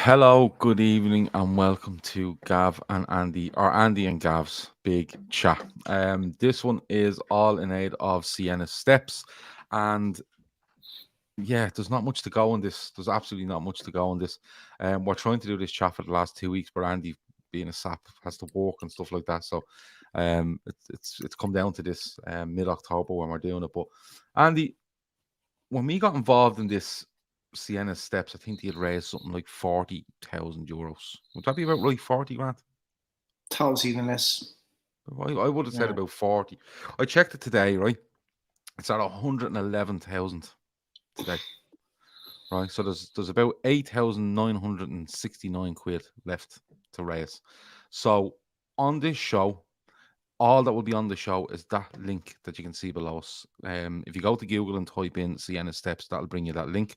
Hello, good evening, and welcome to Gav and Andy, or Andy and Gav's big chat. This one is all in aid of Sienna's steps, and yeah, there's not much to go on this. There's absolutely not much to go on this. We're trying to do this chat for the last 2 weeks, but Andy, being a sap, has to work and stuff like that. So, it's come down to this mid October when we're doing it. But Andy, when we got involved in this Sienna steps, I think they had raised something like 40,000 euros. Would that be about right? 40 grand? Toes even less. I would have said Yeah. about 40. I checked it today, right? It's at 111,000 today. Right. So there's about 8,969 quid left to raise. So on this show, all that will be on the show is that link that you can see below us. If you go to Google and type in Sienna Steps, that'll bring you that link.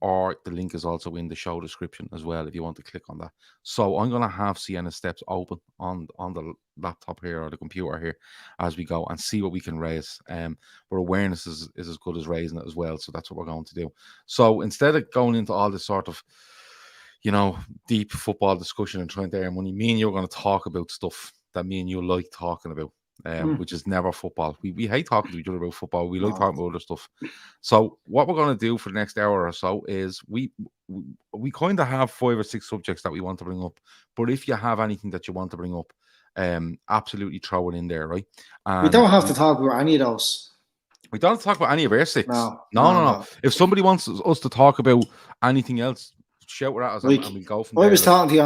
Or the link is also in the show description as well if you want to click on that. So I'm going to have Sienna Steps open on the laptop here or the computer here as we go and see what we can raise. But awareness is as good as raising it as well. So that's what we're going to do. So instead of going into all this sort of, deep football discussion and trying to earn money, me and you are going to talk about stuff that me and you like talking about. Which is never football. We hate talking to each other about football. We like talking about other stuff. So what we're going to do for the next hour or so is we kind of have 5 or 6 subjects that we want to bring up. But if you have anything that you want to bring up, absolutely throw it in there, right? We don't have to talk about any of those. We don't have to talk about any of our 6. No. No. If somebody wants us to talk about anything else, shout it at us and we go from there. I was talking to you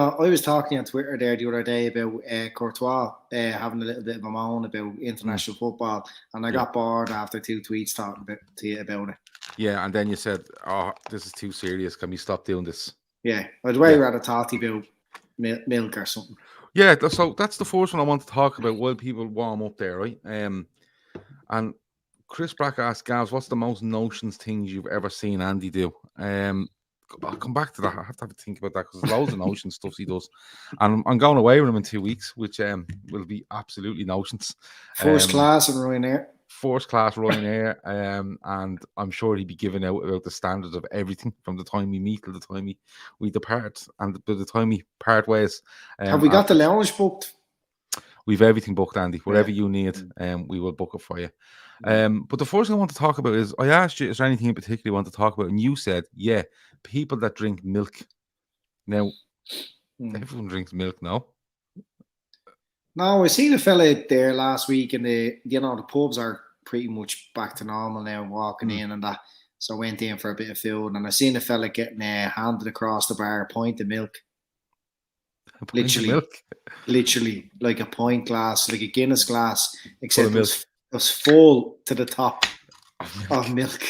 on Twitter there the other day about Courtois having a little bit of a moan about international football, and I got bored after 2 tweets talking to you about it. Yeah, and then you said, "Oh, this is too serious. Can we stop doing this?" Yeah, I'd way rather talk to you about milk or something. Yeah, so that's the first one I want to talk about while people warm up there, right? And Chris Brack asked, Gavs, what's the most notions things you've ever seen Andy do? I'll come back to that. I have to have a think about that because there's loads of notion stuff he does. And I'm going away with him in 2 weeks, which will be absolutely notions. First class and Ryanair. First class Ryanair. And I'm sure he'd be giving out about the standards of everything from the time we meet to the time we depart and by the time we part ways. Have we got the lounge booked? We've everything booked, Andy. Whatever you need, we will book it for you. But the first thing I want to talk about is, I asked you, is there anything in particular you want to talk about? And you said, yeah, people that drink milk. Now, everyone drinks milk now. No, I seen a fella there last week, and the pubs are pretty much back to normal now, walking in and that. So I went in for a bit of food, and I seen a fella getting handed across the bar a pint of milk. Literally like a pint glass, like a Guinness glass, except it was full to the top of milk.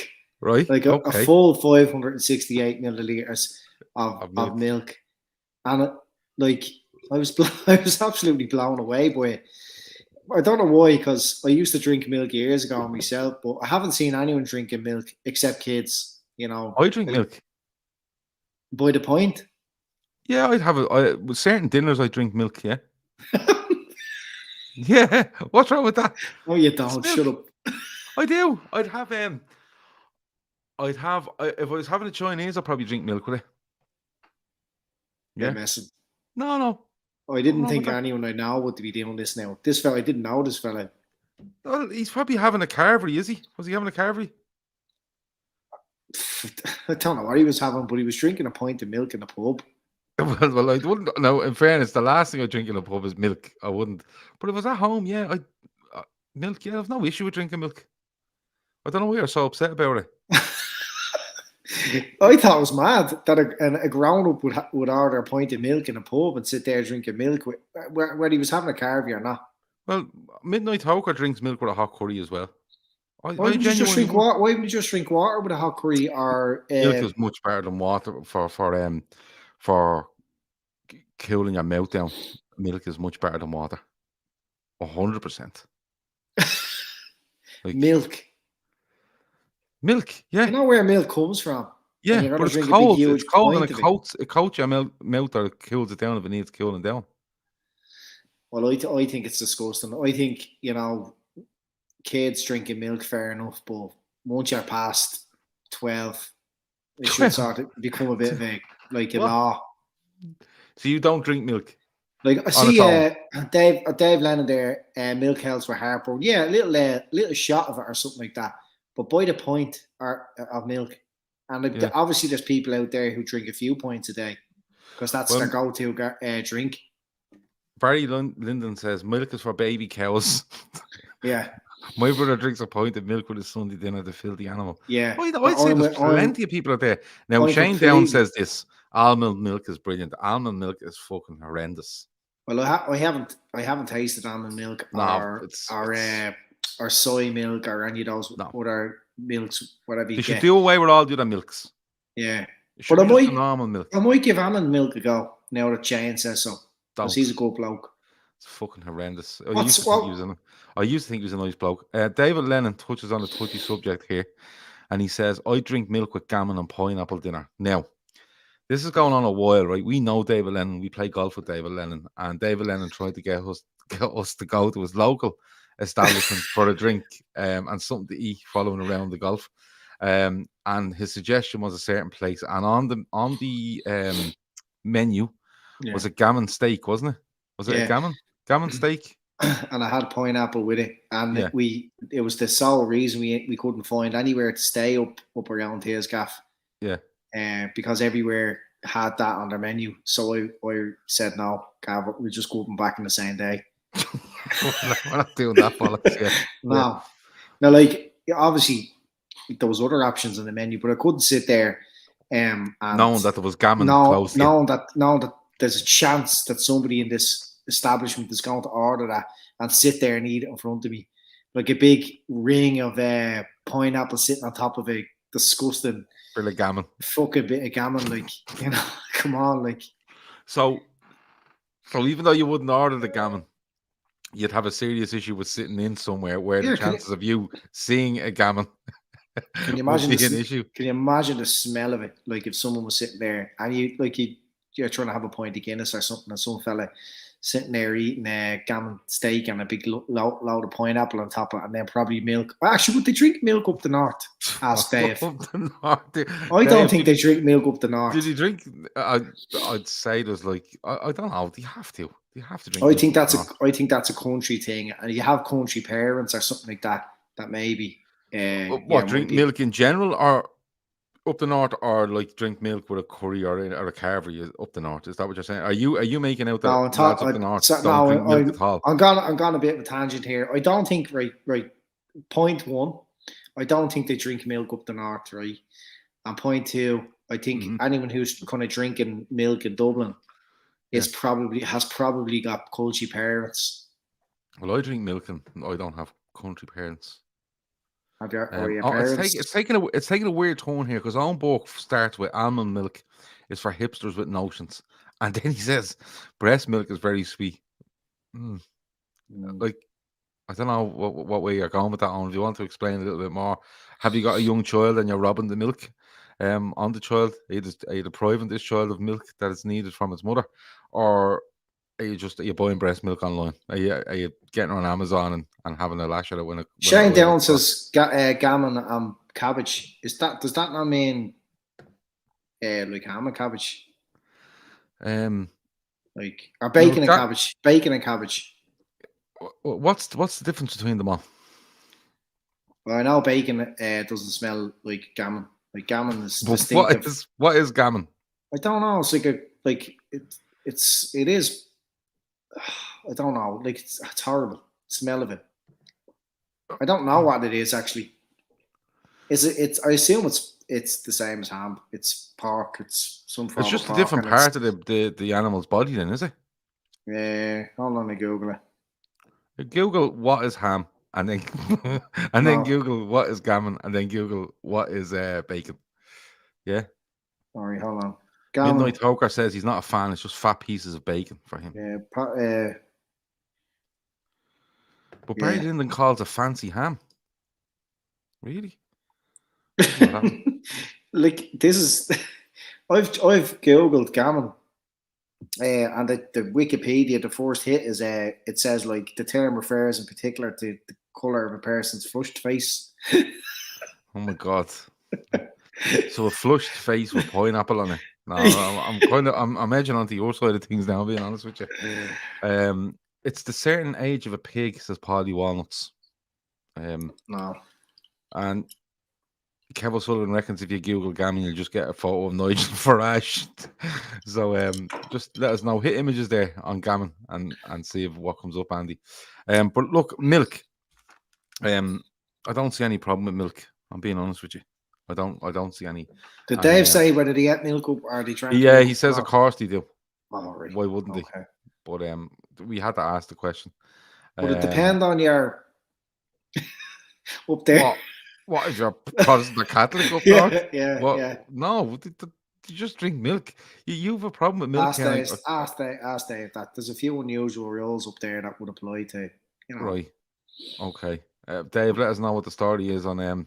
Right. Like a full 568 milliliters of milk. And I was absolutely blown away by it. I don't know why, because I used to drink milk years ago myself, but I haven't seen anyone drinking milk except kids, I drink milk. By the pint? Yeah, I'd have it. With certain dinners, I drink milk, yeah. Yeah, what's wrong with that? No, you don't. Shut up. I do. I'd have, if I was having a Chinese, I'd probably drink milk with it. Yeah. Messing. No. I didn't think anyone I know would be doing this now. This fella, I didn't know this fella. Well, he's probably having a carvery, is he? Was he having a carvery? I don't know what he was having, but he was drinking a pint of milk in the pub. Well, I wouldn't. No, in fairness, the last thing I drink in a pub is milk. I wouldn't. But if I was at home, yeah, milk. Yeah, I have no issue with drinking milk. I don't know why you're so upset about it. I thought it was mad that a grown-up would order a pint of milk in a pub and sit there drinking milk where he was having a carvery or not. Well, Midnight Toker drinks milk with a hot curry as well. Why wouldn't you just drink water? Why wouldn't you just drink water with a hot curry? Or milk is much better than water for cooling your mouth down. Milk is much better than water. 100%. Milk, yeah. You know where milk comes from. Yeah, but it's cold. It's cold and it coats your mouth or it cools it down if it needs cooling down. Well, I think it's disgusting. I think, kids drinking milk, fair enough, but once you're past 12, it should sort of become a bit of a law. So you don't drink milk? Like I see, Dave Lennon there, milk helps for heartburn. Yeah, a little shot of it or something like that. But by the pint of milk, and obviously there's people out there who drink a few pints a day because that's their go-to drink. Barry Linden says milk is for baby cows. Yeah. My brother drinks a pint of milk with his Sunday dinner to fill the animal. Yeah. I'd say there's plenty of people out there. Now, Shane Down says this, almond milk is brilliant. Almond milk is fucking horrendous. Well, I haven't tasted almond milk or soy milk or any of those other milks, whatever you get. They should do away with all the other milks. Yeah. But I might give almond milk a go now that Shane says so. Because he's a good bloke. It's fucking horrendous. I used to think he was a nice bloke. David Lennon touches on a touchy subject here, and he says, I drink milk with gammon and pineapple dinner. Now, this is going on a while, right? We know David Lennon. We play golf with David Lennon, and David Lennon tried to get us to go to his local establishment for a drink and something to eat following around the golf. And his suggestion was a certain place, and on the menu was a gammon steak, wasn't it? Was it a gammon steak? And I had pineapple with it, and it was the sole reason we couldn't find anywhere to stay up around his gaff. Yeah. Because everywhere had that on their menu. So I said, no, Gav, we're just going back in the same day. We're not doing that, bollocks. Yeah. No. Now, like, obviously, there was other options on the menu, but I couldn't sit there and knowing that there was gammon close. Knowing that there's a chance that somebody in this establishment is going to order that and sit there and eat it in front of me. Like a big ring of pineapple sitting on top of a disgusting bit of gammon. Fucking bit of gammon, like, you know, come on, like. So even though you wouldn't order the gammon, you'd have a serious issue with sitting in somewhere where the chances of you seeing a gammon can you imagine would be an issue. Can you imagine the smell of it? Like if someone was sitting there and you're trying to have a pint of Guinness or something, and some fella sitting there eating a gammon steak and a big load of pineapple on top of it, and then probably milk. Well, actually, would they drink milk up the north? Asked Dave. I don't think they drink milk up the north. Did he drink? I'd say there's like I don't know. Do you have to? Do you have to drink? I think that's a country thing, and you have country parents or something like that. That maybe. Drink milk in general, or up the north, or like drink milk with a curry or a carvery up the north? Is that what you're saying? Are you making out that up the north don't drink milk at all? I'm gone a bit of a tangent here. I don't think right. Point one, I don't think they drink milk up the north, right? And point two, I think anyone who's kind of drinking milk in Dublin has probably got country parents. Well, I drink milk and I don't have country parents. Have your parents? It's taking a weird tone here because Owen Book starts with almond milk is for hipsters with notions, and then he says breast milk is very sweet. Like, I don't know what way you're going with that on. If you want to explain a little bit more, have you got a young child and you're robbing the milk on the child? Are you depriving this child of milk that is needed from its mother, or are you buying breast milk online? Are you getting on Amazon and having a lash at it when it? Shane Down says gammon and cabbage. Does that not mean like ham and cabbage? Like or bacon and cabbage. Bacon and cabbage. What's the difference between them all? Well, I know bacon doesn't smell like gammon. Like gammon is distinctive. What is gammon? I don't know. It's it is. I don't know. Like it's horrible. Smell of it. I don't know what it is actually. Is it? It's. I assume it's the same as ham. It's pork. It's some form. It's just of a different part of the animal's body, then, is it? Yeah. Hold on, I Google it. Google what is ham, and then then Google what is gammon, and then Google what is bacon. Yeah. Sorry, hold on. Midnight Toker says he's not a fan. It's just fat pieces of bacon for him. Yeah. But Barry Lyndon calls a fancy ham. Really? Like this is. I've googled gammon, and the Wikipedia, the first hit is it says like the term refers in particular to the color of a person's flushed face. Oh my god! So a flushed face with pineapple on it. No, I'm edging onto your side of things now, being honest with you. It's the certain age of a pig, says Polly Walnuts. No. And Kevin Sullivan reckons if you Google Gammon, you'll just get a photo of Nigel Farage. So just let us know. Hit images there on Gammon and see if what comes up, Andy. But look, milk. I don't see any problem with milk. I'm being honest with you. I don't see any. Did Dave say whether they get milk up or they drank? Yeah, he says of course they do. Oh, right. Why wouldn't they? But we had to ask the question. Would it depend on your up there? What is your Protestant or Catholic up there? Yeah. No, you just drink milk. You have a problem with milk. Ask Dave that. There's a few unusual rules up there that would apply to, Right. Okay. Dave, let us know what the story is on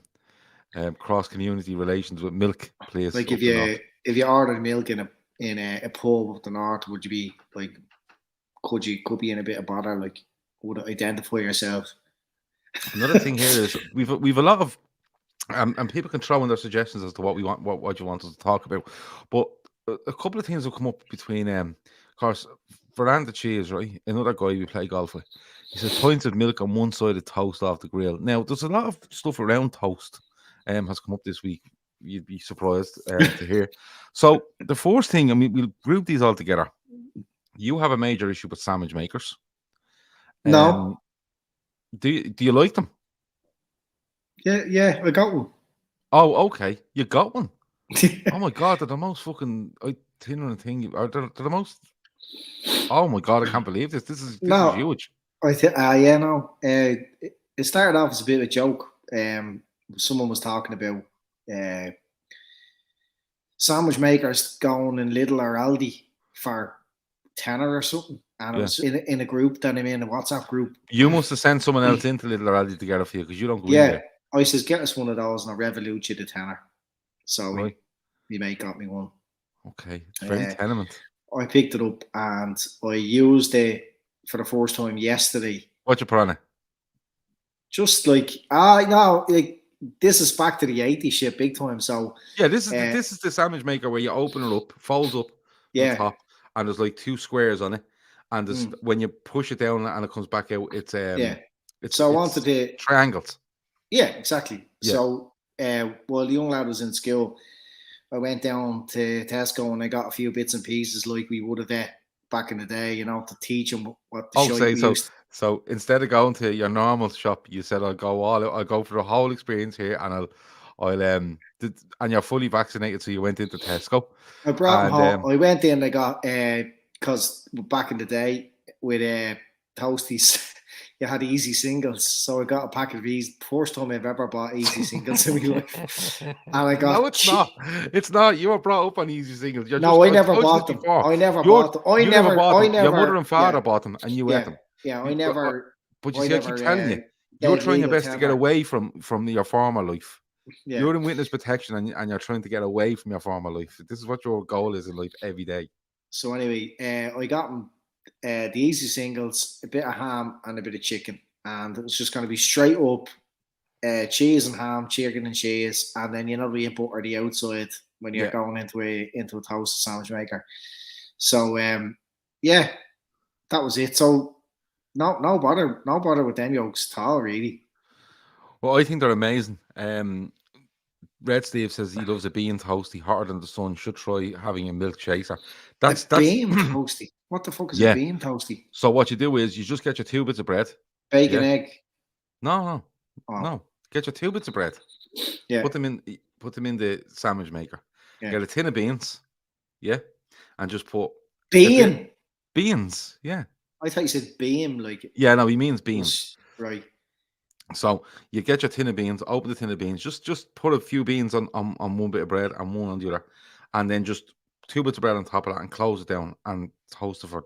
cross-community relations with milk, please. Like if you ordered milk in a pub up the north, would you be like, could be in a bit of bother? Like, would it identify yourself? Another thing here is we've a lot of and people can throw in their suggestions as to what we want, what you want us to talk about. But a couple of things will come up between of course, Veranda Cheese, right? Another guy we play golf with. He says pints of milk on one side of toast off the grill. Now, there's a lot of stuff around toast has come up this week. You'd be surprised to hear. So the first thing, I mean, we'll group these all together. You have a major issue with sandwich makers. No. Do you like them? Yeah, I got one. Oh, okay. You got one? Oh my God, they're the most fucking itinerant thing. They're the most. Oh my God, I can't believe this. This is huge. No. It started off as a bit of a joke. Someone was talking about sandwich makers going in Lidl or Aldi for tenner or something. And it was in a group that I'm in, a WhatsApp group. You must have sent someone else into Lidl or Aldi to get it for you because you don't go in there. I says, get us one of those and I'll Revolut you the tenner. So my mate got me one. Okay, it's very tenement. I picked it up and I used it for the first time yesterday. What you put on it? Just like, this is back to the 80s shit, big time. So yeah, this is the sandwich maker where you open it up, folds up on top, and there's like two squares on it. And when you push it down and it comes back out, it's so I wanted the triangles. Yeah, exactly. Yeah. So while the young lad was in school, I went down to Tesco and I got a few bits and pieces like we would have back in the day, to teach him what the shite we used. So instead of going to your normal shop, you said I'll go for the whole experience here, and and you're fully vaccinated, so you went into Tesco. I brought them home. I went in. I got because back in the day with Toasties, you had easy singles, so I got a packet of these. First time I've ever bought easy singles in my life, and I got. No, it's not. It's not. You were brought up on easy singles. I never bought them. I never bought them. I never. Your mother and father bought them, and you ate them. Yeah, I never. But you see, I keep telling you, you're trying your best to get away from your former life. Yeah. You're in witness protection, and you're trying to get away from your former life. This is what your goal is in life every day. So anyway, I got them. The easy singles, a bit of ham and a bit of chicken, and it was just going to be straight up cheese and ham, chicken and cheese, and then you butter the outside when you're going into a toast sandwich maker. So that was it. So no bother with them yolks at all, really. Well, I think they're amazing. Red Steve says he loves a bean toasty, hotter than the sun. Should try having a milk chaser. That's bean toasty. What the fuck is a bean toasty? So what you do is you just get your 2 bits of bread. Bacon, egg. No. Get your 2 bits of bread. Yeah. Put them in the sandwich maker. Yeah. Get a tin of beans. Yeah. And just put beans. Yeah. I thought you said beam like. Yeah, no, he means beans. Right. So you get your tin of beans, open the tin of beans, just put a few beans on one bit of bread and one on the other, and then just 2 bits of bread on top of that and close it down and toast it for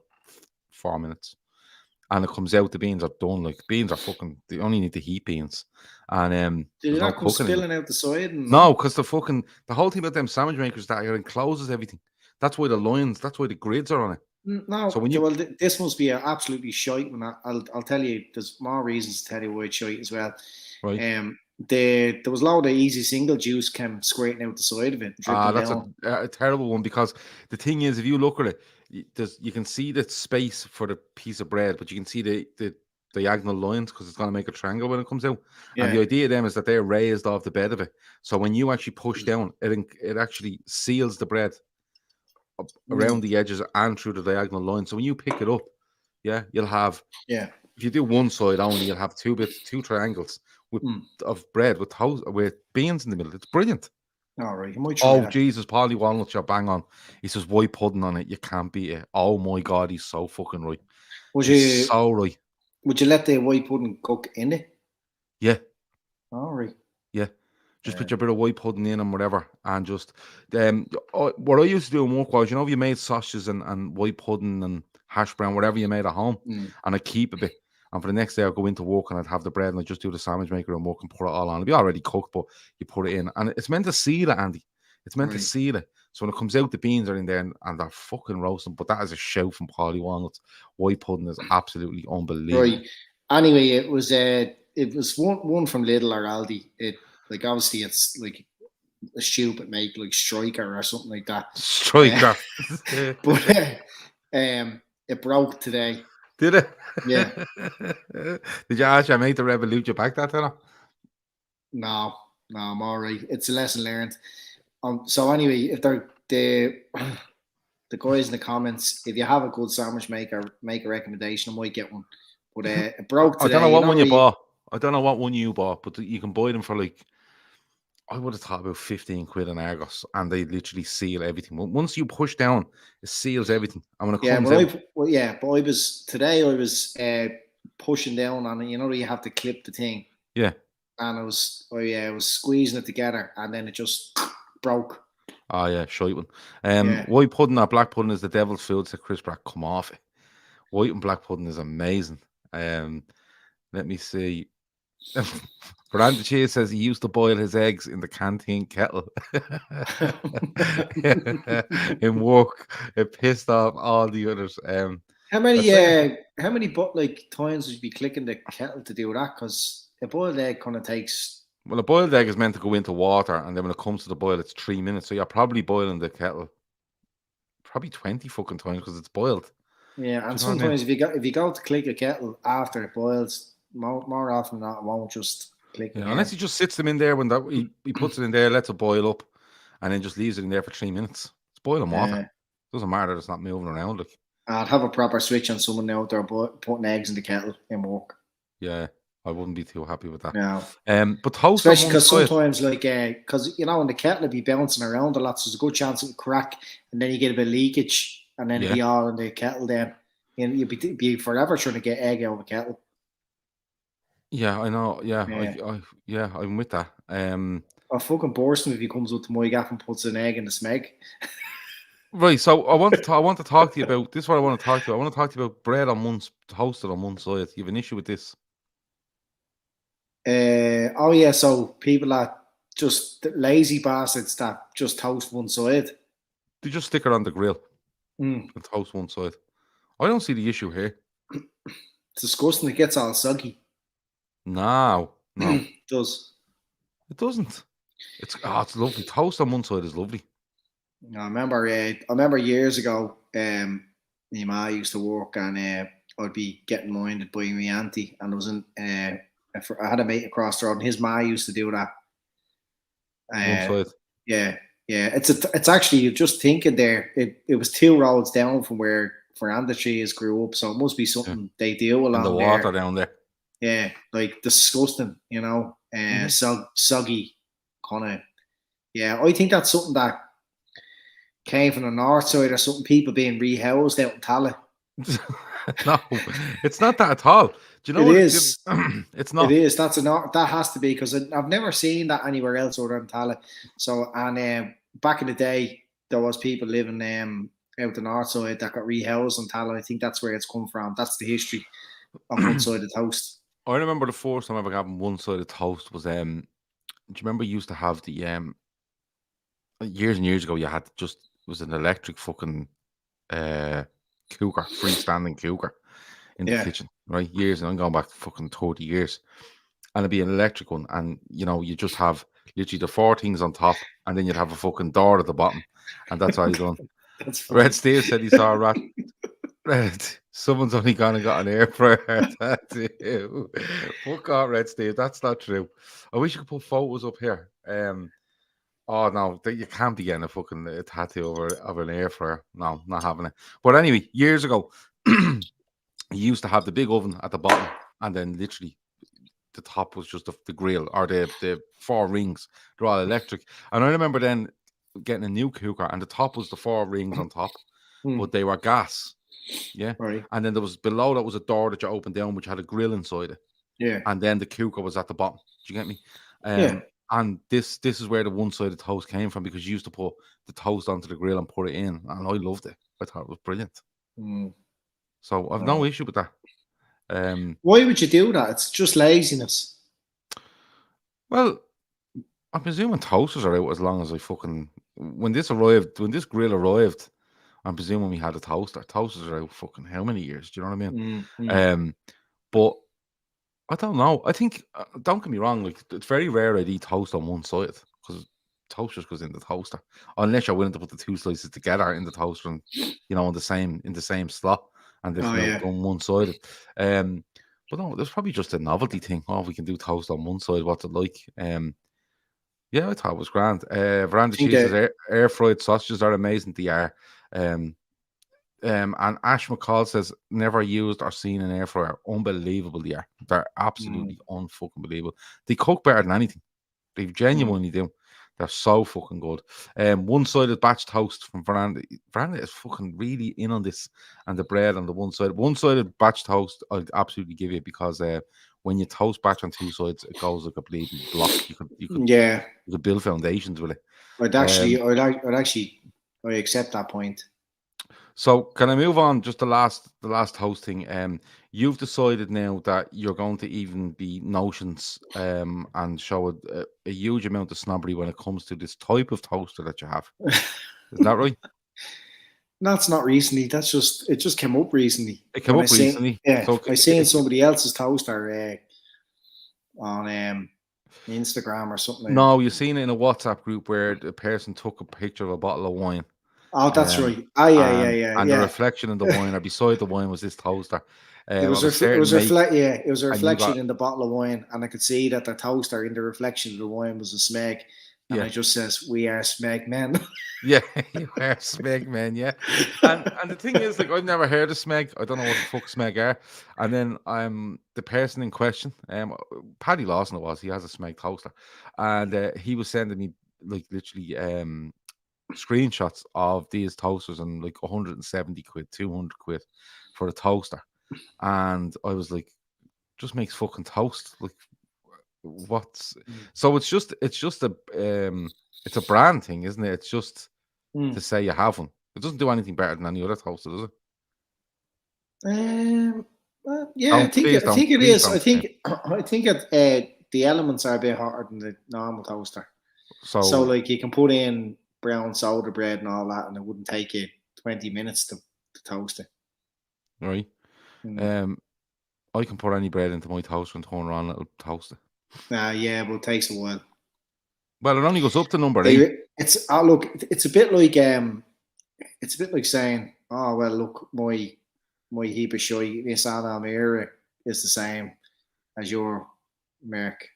4 minutes. And it comes out, the beans are done. Like, beans are they only need to heat beans. And did it not come spilling out the side? No, because the whole thing about them sandwich makers that it encloses everything. That's why the grids are on it. No, so this must be absolutely shite. I'll tell you, there's more reasons to tell you why it's shite as well. Right. there was a lot of easy single juice came squirting out the side of it, dripping That's down. a terrible one, because the thing is, if you look at it, you can see the space for the piece of bread, but you can see the diagonal lines, because it's going to make a triangle when it comes out. And the Yeah. idea of them is that they're raised off the bed of it. So when you actually push down, it actually seals the bread around the edges and through the diagonal line. So when you pick it up, you'll have, Yeah. if you do one side only, you'll have two triangles of bread with beans in the middle. It's brilliant. All right, you might try that. Jesus, Polly Walnuts, you're bang on. He says white pudding on it. You can't beat it. Oh my God, he's so fucking right. He's so right. Would you let the white pudding cook in it? Yeah. All right. Yeah. Just put your bit of white pudding in and whatever, and just what I used to do in work was, you made sausages and white pudding and hash brown, whatever you made at home, and I keep a bit. And for the next day, I'd go into work and I'd have the bread and I'd just do the sandwich maker and work and put it all on. It'd be already cooked, but you put it in. And it's meant to seal it, Andy. It's meant to seal it. So when it comes out, the beans are in there and they're fucking roasting. But that is a shout from Polly Walnuts. White pudding is absolutely unbelievable. Right. Anyway, it was one from Lidl or Aldi. It, like, obviously it's like a stupid make, like Striker or something like that. Striker. But it broke today. Did it? Yeah. Did you ask your mate to revolute you back that time? No, I'm all right. It's a lesson learned. So anyway, if they're the guys in the comments, if you have a good sandwich maker, make a recommendation. I might get one. But it broke today. I don't know what one you bought. I don't know what one you bought, but you can buy them for, like, I would have thought about 15 quid in Argos, and they literally seal everything. Once you push down, it seals everything. And when it comes out, but I was pushing down on it. You have to clip the thing. Yeah. And I was squeezing it together, and then it just broke. Oh yeah, shite one. White pudding or black pudding is the devil's food, said Chris Brack. Come off it. White and black pudding is amazing. Let me see. Brandon Cheese says he used to boil his eggs in the canteen kettle. In work, it pissed off all the others. How many times would you be clicking the kettle to do that? Because a boiled egg kind of takes. Well, a boiled egg is meant to go into water, and then when it comes to the boil, it's 3 minutes. So you're probably boiling the kettle probably 20 fucking times because it's boiled. Yeah, and sometimes if you go to click a kettle after it boils, more often than not, it won't just click. Yeah, unless he just sits them in there when he puts it in there, lets it boil up, and then just leaves it in there for 3 minutes. It's boiling water. Doesn't matter that it's not moving around. Like, I'd have a proper switch on someone out there putting eggs in the kettle in work. Yeah, I wouldn't be too happy with that. No. But toast, especially because sometimes, like, because in the kettle, it'd be bouncing around a lot, so there's a good chance it would crack, and then you get a bit of leakage, and then it'd be all in the kettle. Then you'd be forever trying to get egg out of a kettle. Yeah, I know. Yeah, I'm with that. I'll fucking burst him if he comes up to my gaff and puts an egg in the smeg. Right, so I want to talk to you about this. Is what I want to talk to you. I want to talk to you about bread toasted on one side. You have an issue with this? So people that just lazy bastards that just toast one side. They just stick it on the grill and toast one side. I don't see the issue here. It's disgusting. It gets all soggy. No. It does. It doesn't. It's lovely. Toast on one side is lovely. I remember years ago, my ma used to work, and I'd be getting minded by my auntie, and I had a mate across the road, and his ma used to do that. One side. Yeah. It's actually, you're just thinking there. It was 2 roads down from where Fernanda Cheese grew up, so it must be something they deal along the water down there. Yeah, like disgusting, soggy kind of. Yeah, I think that's something that came from the north side or something. People being rehoused out in Tala. No, it's not that at all. Do you know it is? It's not. It is. That has to be, because I've never seen that anywhere else other than Tala. So, and back in the day, there was people living out the north side that got rehoused in Tala. I think that's where it's come from. That's the history of one side of toast. I remember the first time I ever having one side of toast was do you remember you used to have the years and years ago, you had it was an electric fucking cooker, freestanding cooker in the kitchen, right? Years, and I'm going back fucking 30 years. and it'd be an electric one, and you just have literally the 4 things on top, and then you'd have a fucking door at the bottom, and that's all you done. That's funny. Red Steve said he saw a rat. Red, someone's only gone and got an air fryer tattoo. Fuck off, Red Steve. That's not true. I wish you could put photos up here. Oh no, you can't be getting a fucking tattoo of an air fryer. No, not having it. But anyway, years ago, you used to have the big oven at the bottom, and then literally the top was just the grill, or the 4 rings. They're all electric. And I remember then getting a new cooker, and the top was the 4 rings on top, but they were gas. Yeah. Right. And then there was below that was a door that you opened down, which had a grill inside it. Yeah. And then the cooker was at the bottom. Do you get me? Yeah. And this is where the one-sided toast came from, because you used to put the toast onto the grill and put it in, and I loved it. I thought it was brilliant. So I've no issue with that. Why would you do that? It's just laziness. Well, I'm presuming toasters are out as long as I fucking when this grill arrived, I'm presuming we had a toaster. Toasters are out fucking how many years? Do you know what I mean? But I don't know. I think, don't get me wrong, like it's very rare I'd eat toast on one side, because toasters goes in the toaster, unless you're willing to put the 2 slices together in the toaster and in the same slot, and they've done one sided. But no, there's probably just a novelty thing. Oh, we can do toast on one side. What's it like? Yeah, I thought it was grand. Veranda cheeses, air fried sausages are amazing. They are. And Ash McCall says, never used or seen an air fryer. Unbelievable they are. They're absolutely unfucking believable. They cook better than anything. They genuinely do. They're so fucking good. One-sided batch toast from Veranda. Veranda is fucking really in on this, and the bread on the one-sided batch toast I'd absolutely give you, because when you toast batch on 2 sides, it goes like a bleeding block. You could build foundations with it. I accept that point. So can I move on? Just the last toast thing. You've decided now that you're going to even be notions and show a huge amount of snobbery when it comes to this type of toaster that you have. Isn't that right? That's not recently. It just came up recently. It came up recently. Yeah, so I seen somebody else's toaster on Instagram or something. No, you've seen it in a WhatsApp group where the person took a picture of a bottle of wine. Oh, that's right. Yeah. And the reflection in the wine, or beside the wine, was this toaster. It was a reflection in the bottle of wine, and I could see that the toaster in the reflection of the wine was a Smeg. And I just says, "We are Smeg men." Yeah, you are Smeg men, yeah. And the thing is, like, I've never heard of Smeg. I don't know what the fuck Smeg are. And then the person in question, Paddy Lawson he has a Smeg toaster, and he was sending me like literally screenshots of these toasters, and like 170 quid, 200 quid for a toaster. And I was like, just makes fucking toast. Like, so it's just a it's a brand thing, isn't it? It's just to say you have one. It doesn't do anything better than any other toaster, does it? Yeah, I think it is. I think the elements are a bit hotter than the normal toaster. So like you can put in brown soda bread and all that, and it wouldn't take you 20 minutes to toast it. Right. I can put any bread into my toaster and turn around and it'll toast it. Yeah, but it takes a while. Well, it only goes up to number 8. It's a bit like saying, oh well, look, my heap of shite Nissan Almera is the same as your Merc.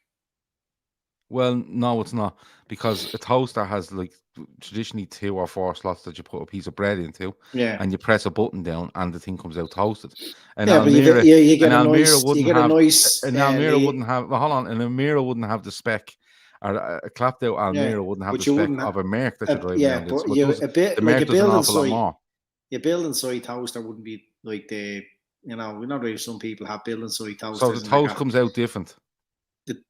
Well, no, it's not, because a toaster has like traditionally 2 or 4 slots that you put a piece of bread into, and you press a button down and the thing comes out toasted. And Almera, you get a nice. An Almera wouldn't have. Well, hold on, an Almera wouldn't have the spec. Or a clapped out Almera wouldn't have the spec of a Merc that you're driving around. But the Merc does an awful lot more. Your building side toaster wouldn't be like the, we know that some people have building side toasters. So the toast comes out different.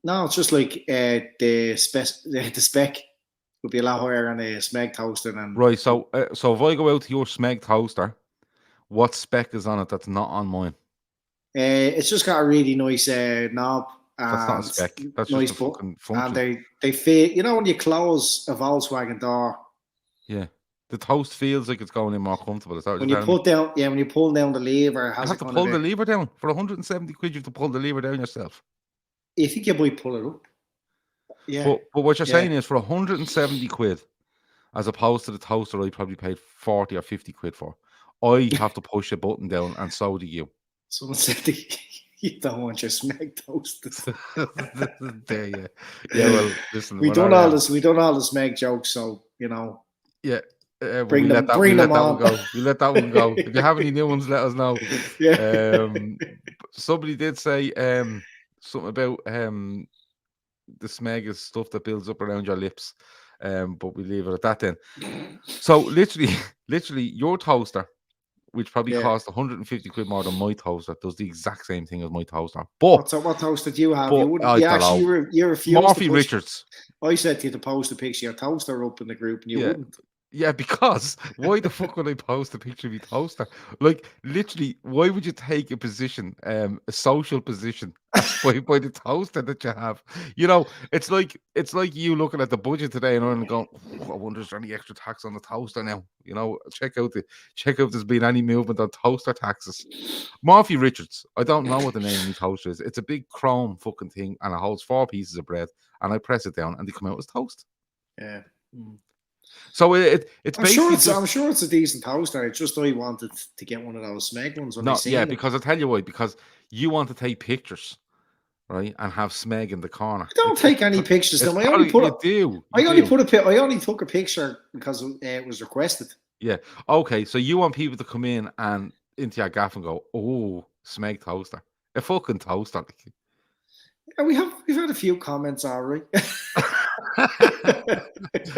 No, it's just like the spec would be a lot higher on a Smeg toaster than. Right. So if I go out to your Smeg toaster, what spec is on it that's not on mine? It's just got a really nice knob. That's not a spec. That's nice just a fucking function. And they feel, when you close a Volkswagen door. Yeah. The toast feels like it's going in more comfortable. When you pull down the lever, you have to pull the lever down for 170 quid. You have to pull the lever down yourself. You think you might pull it up? Yeah. But what you're saying is for 170 quid, as opposed to the toaster I probably paid 40 or 50 quid for, I have to push a button down, and so do you. Someone said you don't want your Smeg toasted. There you. Yeah, well, listen. We done all this Smeg jokes, so you know. Yeah. We bring let them that one on. go. We let that one go. If you have any new ones, let us know. Yeah. Somebody did say something about the Smeg is stuff that builds up around your lips. But we leave it at that then. So literally your toaster, which probably cost 150 quid more than my toaster, does the exact same thing as my toaster. But what toaster do you have? But you wouldn't. You refused. Murphy Richards. I said to you to post a picture of your toaster up in the group, and you wouldn't. Yeah, because why the fuck would I post a picture of your toaster? Like, literally, why would you take a position, a social position, by the toaster that you have? You know, it's like you looking at the budget today and going, I wonder is there any extra tax on the toaster now? You know, check out if there's been any movement on toaster taxes. Murphy Richards, I don't know what the name of my toaster is. It's a big chrome fucking thing, and it holds 4 pieces of bread, and I press it down, and they come out as toast. Yeah. So it's basically. I'm sure it's a decent toaster. It's just I wanted to get one of those Smeg ones. Because I'll tell you why. Because you want to take pictures, right, and have Smeg in the corner. I don't take any pictures. I only took a picture because it was requested. Yeah. Okay. So you want people to come in and into your gaff and go, "Oh, Smeg toaster, a fucking toaster." Yeah, we've had a few comments already.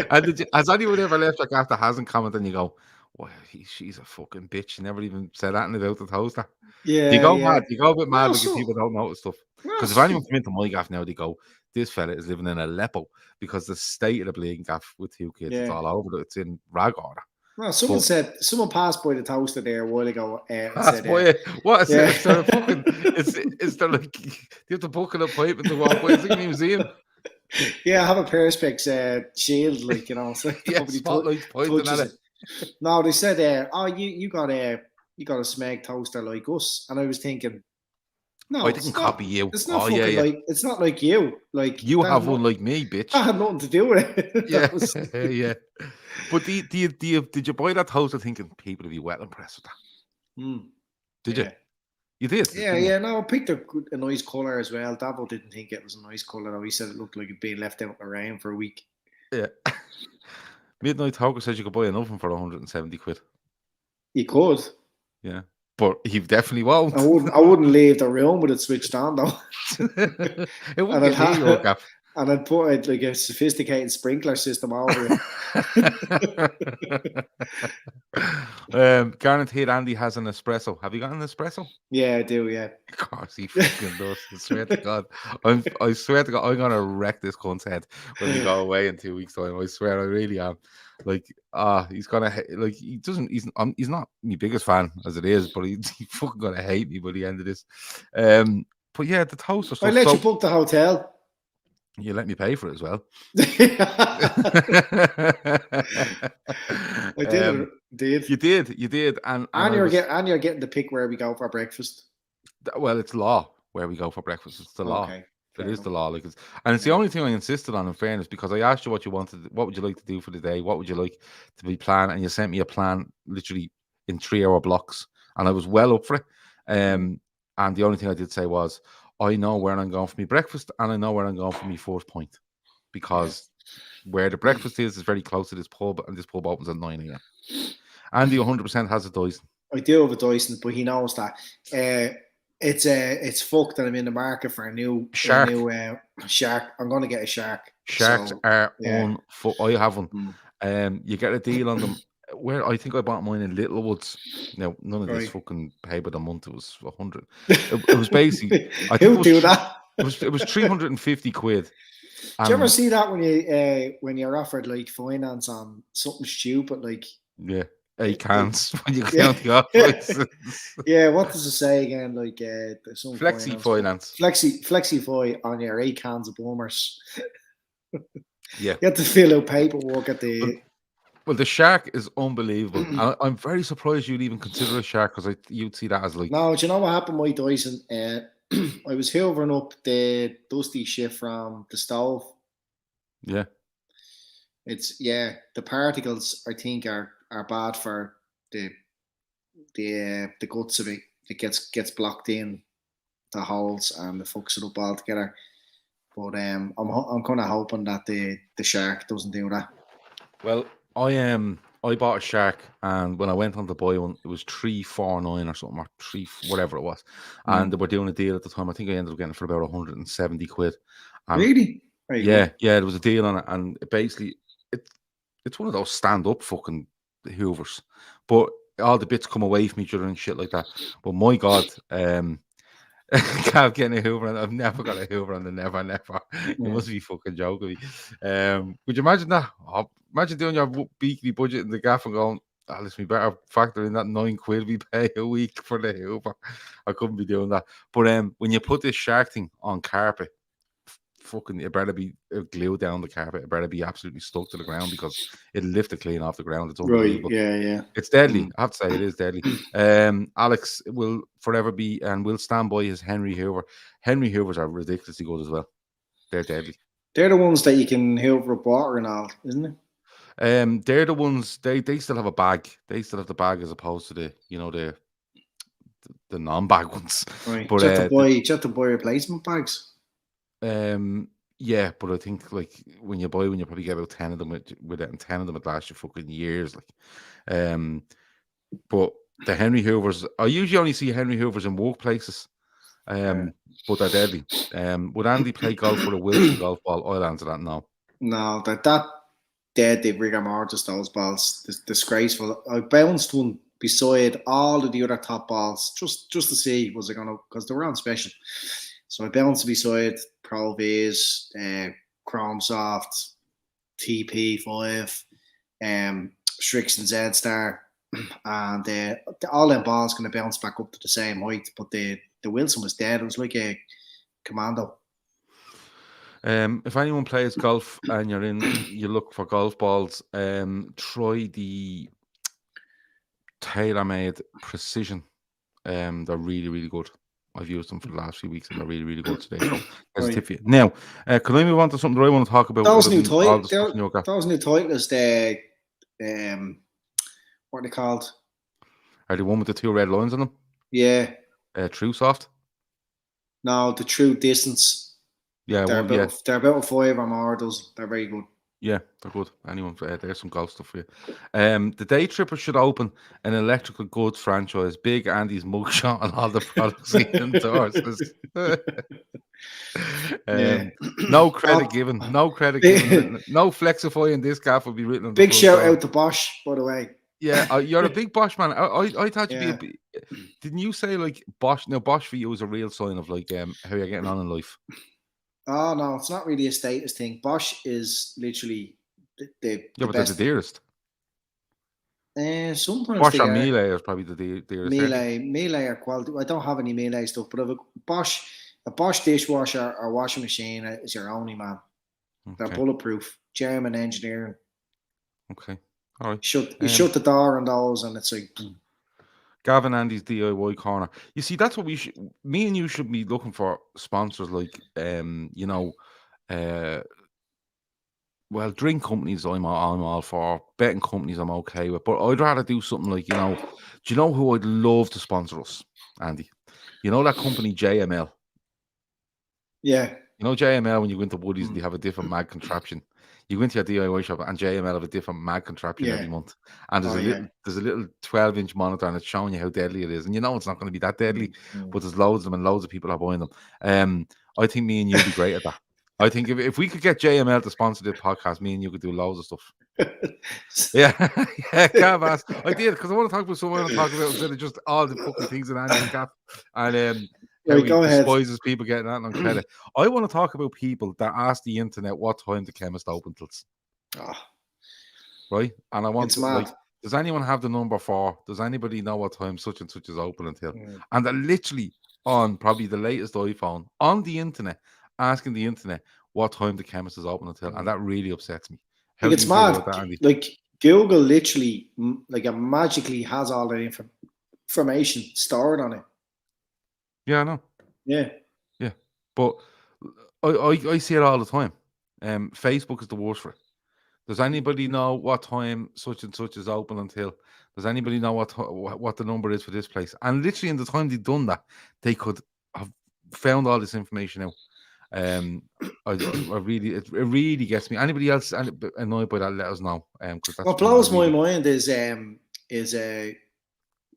And has anyone ever left your gaff that hasn't commented and you go, well, she's a fucking bitch. She never even said anything about the toaster. Yeah. You go mad. You go a bit mad because people don't notice stuff. Because if anyone come into my gaff now, they go, this fella is living in Aleppo because the state of the bleeding gaff with 2 kids, it's all over. It's in rag order. Well, someone passed by the toaster there a while ago. What is it? Is there a fucking? Is there like you have to book an appointment to walk by? It's like a museum. Yeah, I have a Perspex shield, like, you know. So spotlight pointing at it. No, they said, you got a Smeg toaster like us, and I was thinking, no, I didn't copy you. It's not it's not like you. Like you have one like me, bitch. I had nothing to do with it. Yeah. But did you buy that toaster thinking people would be well impressed with that? Did you? You did? Yeah. No, I picked a nice colour as well. Davo didn't think it was a nice colour, though. He said it looked like it'd been left out in the rain for a week. Yeah. Midnight Talker says you could buy an oven for 170 quid. You could. Yeah. But he definitely won't. I wouldn't leave the room with it switched on, though. It wouldn't get your gap. And I'd put like a sophisticated sprinkler system over it. Guaranteed Andy has an espresso. Have you got an espresso? Yeah, I do, yeah. Of course he fucking does. I swear to God. I swear to God, I'm gonna wreck this cunt's head when we go away in 2 weeks' time. I swear I really am. Like, he's gonna like he's not my biggest fan as it is, but he's fucking gonna hate me by the end of this. But yeah, the toaster stuff. I let you book the hotel. You let me pay for it as well. I did. You did, and you're getting to pick where we go for breakfast. Well, it's law where we go for breakfast. It's the law. Okay, it is the law. Like it's the only thing I insisted on. In fairness, because I asked you what you wanted, what would you like to do for the day, what would you like to be planned, and you sent me a plan literally in 3-hour blocks, and I was well up for it. And the only thing I did say was, I know where I'm going for my breakfast, and I know where I'm going for my first point, because where the breakfast is very close to this pub, and this pub opens at 9 a.m. Andy 100% has a Dyson. I do have a Dyson, but he knows that. It's fucked that I'm in the market for a new shark. Shark. I'm going to get a Shark. Sharks are on foot. I have one. You get a deal on them. Where I think I bought mine in Littlewoods. Now, none of this fucking pay by the month. It was 100. It was basically. I think Who do that? It was 350 quid. Do you ever see that when you're offered like finance on something stupid like? Yeah, 8 cans when you count the offers. Yeah, what does it say again? Like some flexi finance. Flexi on your 8 cans of boomers. Yeah, you have to fill out paperwork at the. Well, the Shark is unbelievable. I'm very surprised you'd even consider a Shark, because you'd see that as like. No, do you know what happened? My Dyson, I was hoovering up the dusty shit from the stove. Yeah. The particles I think are bad for the guts of it. It gets blocked in the holes and it fucks it up altogether. But I'm kind of hoping that the shark doesn't do that. Well, I bought a shark, and when I went on to buy one, it was $349 or something, or whatever it was, and they were doing a deal at the time. I think I ended up getting it for about 170 quid. Really? Very good. Yeah, there was a deal on it, and basically it's one of those stand-up fucking hoovers, but all the bits come away from each other and shit like that. But my God, Gav getting a hoover, and I've never got a hoover on the never. You must be fucking joking me. Would you imagine that? Oh, imagine doing your weekly budget in the gaff and going, listen, we better factor in that £9 we pay a week for the hoover. I couldn't be doing that. But when you put this shark thing on carpet, fucking, it better be glued down the carpet. It better be absolutely stuck to the ground because it'll lift it clean off the ground. It's unbelievable. Right, yeah. It's deadly. I have to say, it is deadly. Alex will forever be and will stand by his Henry Hoover. Henry Hoovers are ridiculously good as well. They're deadly. They're the ones that you can hoover up water and all, isn't it? They're the ones. They still have a bag. They still have the bag as opposed to the non-bag ones. Right. But you have to buy replacement bags. Yeah, but I think like when you buy one, you probably get about 10 of them with it, and 10 of them would last you fucking years. Like, but the Henry Hoovers, I usually only see Henry Hoovers in workplaces. But they're deadly. Would Andy play golf with a Wilson golf ball? I'll answer that no. No, that dead rigor mortis, those balls. It's disgraceful. I bounced one beside all of the other top balls just to see was it gonna, because they were on special. So I bounced beside Pro V's, Chrome Soft, TP5, Strixon Z Star, and all them balls going to bounce back up to the same height. But the Wilson was dead. It was like a commando. If anyone plays golf and you look for golf balls, try the TaylorMade Precision. They're really, really good. I've used them for the last few weeks and they're really, really good today. So there's a tip for you. Now, can I move on to something that I want to talk about? Those new titles, the what are they called? Are they one with the 2 red lines on them? Yeah. True Soft? No, the True Distance. Yeah, they're about 5 or more. They're very good. Yeah, they're good. Anyone, there's some golf stuff for you. The Daytrippers should open an electrical goods franchise. Big Andy's mugshot and all the products he endorses. No credit given. No credit given. No Flexify in this gaff will be written on the big shout out to Bosch, by the way. Yeah, you're a big Bosch man. I thought you'd be didn't you say like Bosch? Now Bosch for you is a real sign of like how you're getting on in life. Oh no, it's not really a status thing. Bosch is literally the but best. They're the dearest. Sometimes Bosch and Miele is probably the dearest. Miele are quality. I don't have any Miele stuff, but a Bosch dishwasher or washing machine is your only man. Okay. They're bulletproof. German engineering. Okay. All right. You shut the door on those, and it's like. Gavin Andy's DIY corner. You see, that's what me and you should be looking for sponsors like, well, drink companies I'm all for. Betting companies I'm okay with. But I'd rather do something like, do you know who I'd love to sponsor us, Andy? You know that company JML? Yeah. You know JML, when you go into Woodies and they have a different mag contraption. You go into your DIY shop and JML have a different mag contraption every month. And there's a little 12-inch monitor and it's showing you how deadly it is. And it's not going to be that deadly, but there's loads of them and loads of people are buying them. I think me and you would be great at that. I think if we could get JML to sponsor the podcast, me and you could do loads of stuff. Gav asked. I did, because I want to talk about someone I want to talk about instead of just all the fucking things that Andy and Gav. And how he despises people getting that on credit. I want to talk about people that ask the internet what time the chemist opens till. Right? And I want to, does anyone have the number for? Does anybody know what time such and such is open until? And they're literally on probably the latest iPhone on the internet, asking the internet what time the chemist is open until. And that really upsets me. How it's mad. Like Google literally, like it magically has all that information stored on it. Yeah, I know. Yeah. But I see it all the time. Facebook is the worst for it. Does anybody know what time such and such is open until? Does anybody know what the number is for this place? And literally in the time they've done that, they could have found all this information out. I really, it really gets me. Anybody else annoyed by that? Let us know. Because that's what blows my mind is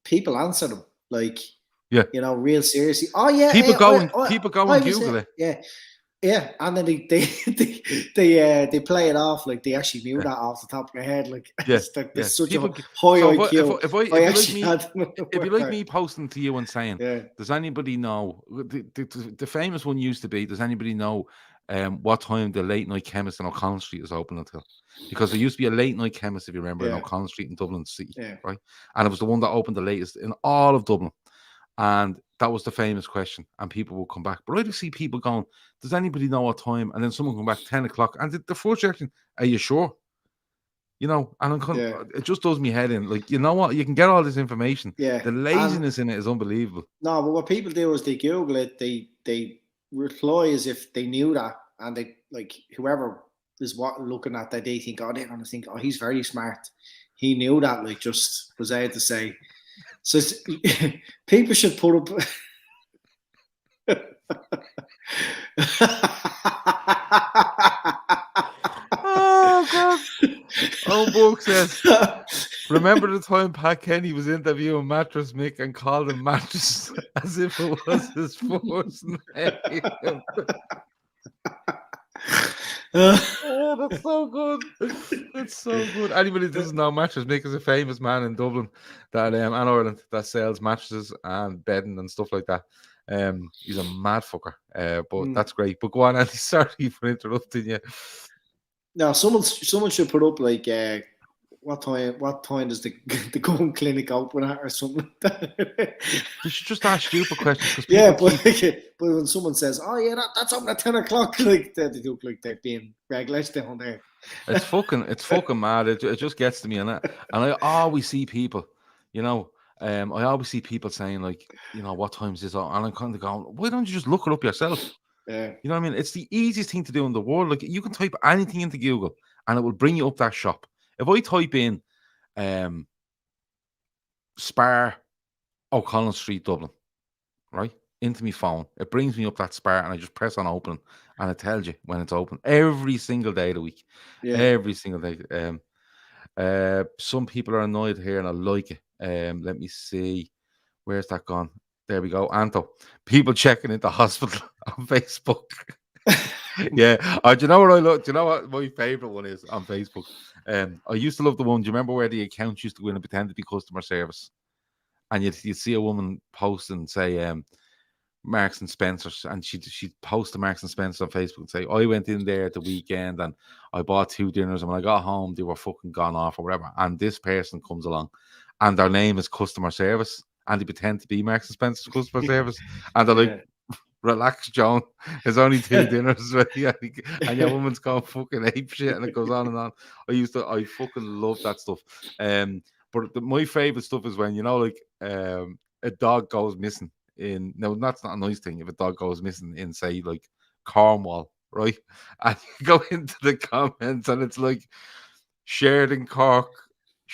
people answer them like, yeah, real seriously. Oh yeah, people go and Google it. Yeah, and then they play it off like they actually knew that off the top of their head. Like, there's such people, a high so IQ. If you like me posting to you and saying, does anybody know the famous one used to be? Does anybody know what time the late night chemist in O'Connell Street is open until? Because there used to be a late night chemist, if you remember, in O'Connell Street in Dublin City, right? And it was the one that opened the latest in all of Dublin. And that was the famous question, and people will come back. But I do see people going, does anybody know what time? And then someone come back 10 o'clock. And the first reaction, are you sure? And it just does me head in. Like, you know what? You can get all this information. Yeah. The laziness in it is unbelievable. No, but what people do is they Google it, they reply as if they knew that. And they, like, whoever is looking at that, they think, they're going to think, he's very smart. He knew that, like, just was able to say. So people should put up. Oh God! Book says, remember the time Pat Kenny was interviewing Mattress Mick and called him Mattress as if it was his first name. Oh, that's so good. That's so good. Anybody that doesn't know, Mattress Mick is a famous man in Dublin and Ireland that sells mattresses and bedding and stuff like that. He's a mad fucker. But that's great. But go on, Andy. Sorry for interrupting you. Now, someone should put up like what time does the gun clinic open at or something like that. They should just ask stupid questions. But when someone says, that's open at 10 o'clock, like they look like they're being regulars down there. It's fucking mad. It just gets to me on that. And I always see people, I always see people saying like, what time is this on? And I'm kind of going, why don't you just look it up yourself? Yeah. You know what I mean? It's the easiest thing to do in the world. Like, you can type anything into Google and it will bring you up that shop. If I type in Spar O'Connell Street, Dublin, right, into my phone, it brings me up that Spar and I just press on open and it tells you when it's open every single day of the week. Yeah. Every single day. Some people are annoyed here and I like it. Let me see. Where's that gone? There we go. Anto, people checking into hospital on Facebook. Yeah. Do you know what I look? Do you know what my favorite one is on Facebook? I used to love the one. Do you remember where the accounts used to go in and pretend to be customer service? And you'd see a woman post and say, Marks and Spencer's, and she'd post to Marks and Spencer on Facebook and say, I went in there at the weekend and I bought 2 dinners, and when I got home, they were fucking gone off or whatever. And this person comes along and their name is customer service. And they pretend to be Marks and Spencer's customer service, and they're like, "Relax, John. There's only 2 dinners, and your woman's gone fucking ape shit, and it goes on and on." I fucking love that stuff. But my favorite stuff is when a dog goes missing in. No, that's not a nice thing. If a dog goes missing in, say, like Cornwall, right? And you go into the comments, and it's like shared in Cork.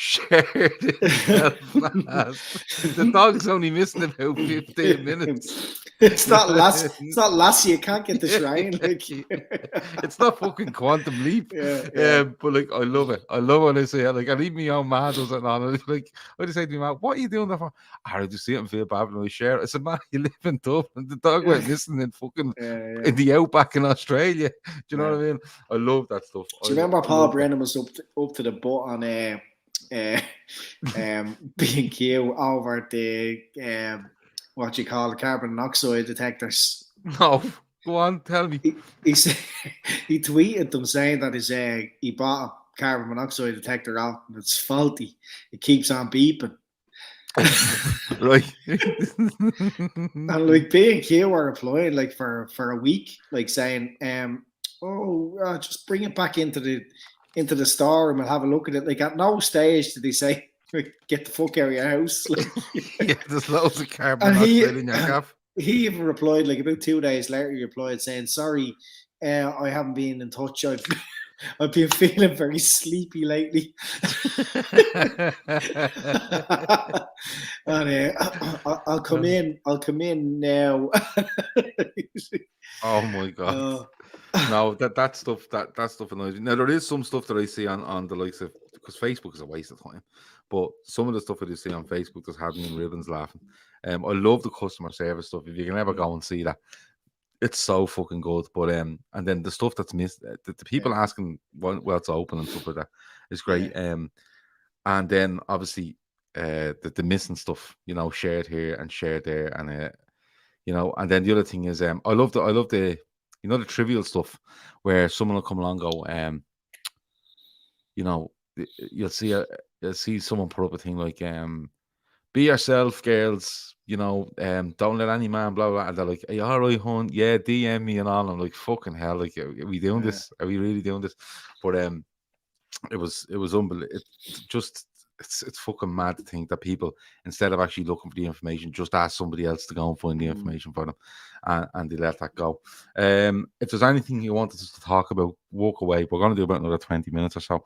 Shared in Belfast. The dog's only missing about 15 minutes. It's not Lassie. You can't get the shrine. Like. It's not fucking Quantum Leap. Yeah. But like, I love it. I love when I say it. Like, I leave me own man does it on. And like, I just say to me, man, what are you doing that for? I just see it and feel bad when I share it. I said, man, you live in Dublin. The dog went missing in fucking in the outback in Australia. Do you know what I mean? I love that stuff. Do you remember Paul Brennan was up to the butt on B&Q over the what you call the carbon monoxide detectors? No, go on, tell me. He tweeted them saying that he bought a carbon monoxide detector out and it's faulty. It keeps on beeping. Right. And like B&Q are employed like for a week, like saying, just bring it back into the store and we'll have a look at it. Like, at no stage did they say, get the fuck out of your house. Like, there's loads of carbon monoxide in your gaff. he even replied like about 2 days later. He replied saying, "Sorry, I haven't been in touch. I've been feeling very sleepy lately." And I'll come in. I'll come in now. Oh my god! No, that stuff annoys me. Now there is some stuff that I see on the likes of, because Facebook is a waste of time. But some of the stuff I do see on Facebook just had me in ribbons laughing. I love the customer service stuff. If you can ever go and see that, it's so fucking good. But and then the stuff that's missed, the people asking what's open and stuff like that is great. And then obviously the missing stuff, shared here and shared there, and and then the other thing is I love the the trivial stuff where someone will come along and go you'll see someone put up a thing like be yourself, girls. Don't let any man blah blah. And they're like, "Hey, all right, hon, yeah, DM me and all." And I'm like, "Fucking hell! Like, are we doing this? Are we really doing this?" But it was unbelievable. It's fucking mad to think that people, instead of actually looking for the information, just ask somebody else to go and find the information for them, and they let that go. If there's anything you wanted us to talk about, walk away. We're going to do about another 20 minutes or so.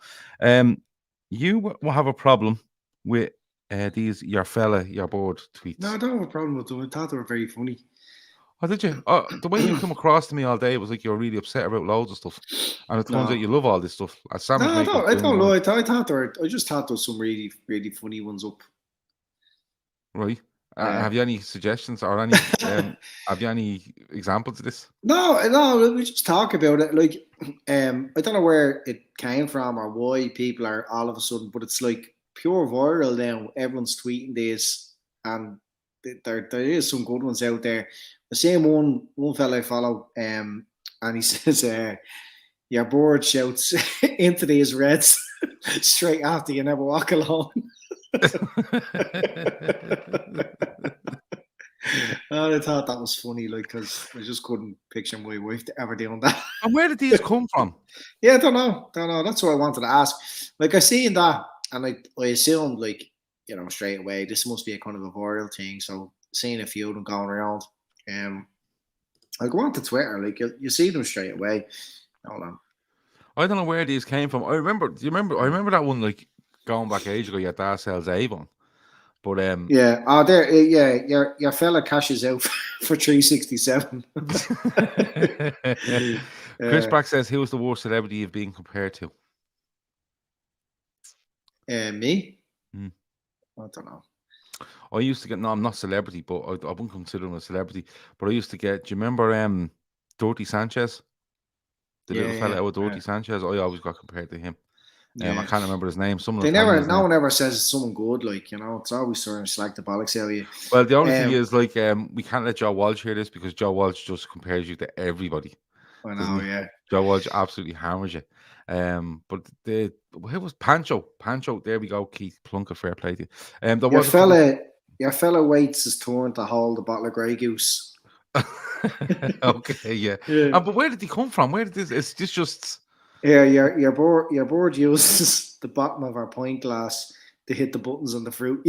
You will have a problem with these your board tweets. No, I don't have a problem with them. I thought they were very funny. Oh, did you? The way you come across to me all day was like you were really upset about loads of stuff, and it turns out you love all this stuff. I don't know. I just thought there was some really, really funny ones up. Right. Have you any suggestions or any? Have you any examples of this? No. We just talk about it. Like, I don't know where it came from or why people are all of a sudden, but it's like pure viral now. Everyone's tweeting this, and there is some good ones out there. The same one fella I follow, and he says, "Your board shouts into these reds straight after you never walk alone." I thought that was funny, like, because I just couldn't picture my wife ever doing that. And where did these come from? Yeah, I don't know. That's what I wanted to ask. Like, I seen that, and I assumed, like, straight away, this must be a kind of a viral thing. So seeing a few of them going around, I go on to Twitter, like you see them straight away. Hold on. I don't know where these came from. I remember. Do you remember? I remember that one, like going back age ago. Your dad sells Avon, but yeah. Oh, there. Yeah. Your fella cashes out for 367. Chris Brack says, "Who was the worst celebrity you've been compared to?" Me. I don't know. I used to get. No, I'm not celebrity, but I wouldn't consider him a celebrity. But I used to get. Do you remember Dorothy Sanchez? The little fella out with Dorothy Sanchez. I always got compared to him. I can't remember his name. No one ever says someone good, like, it's always sort of slag the bollocks out of you. Well, the only thing is, like, we can't let Joe Walsh hear this because Joe Walsh just compares you to everybody. I know, yeah. Joe Walsh absolutely hammers you. But it was Pancho. There we go. Keith Plunkett, fair play to you. Your fella waits his turn to hold the bottle of Grey Goose. Okay, yeah. But where did he come from? Where did this? Is this just? Yeah, your board uses the bottom of our pint glass to hit the buttons on the fruit.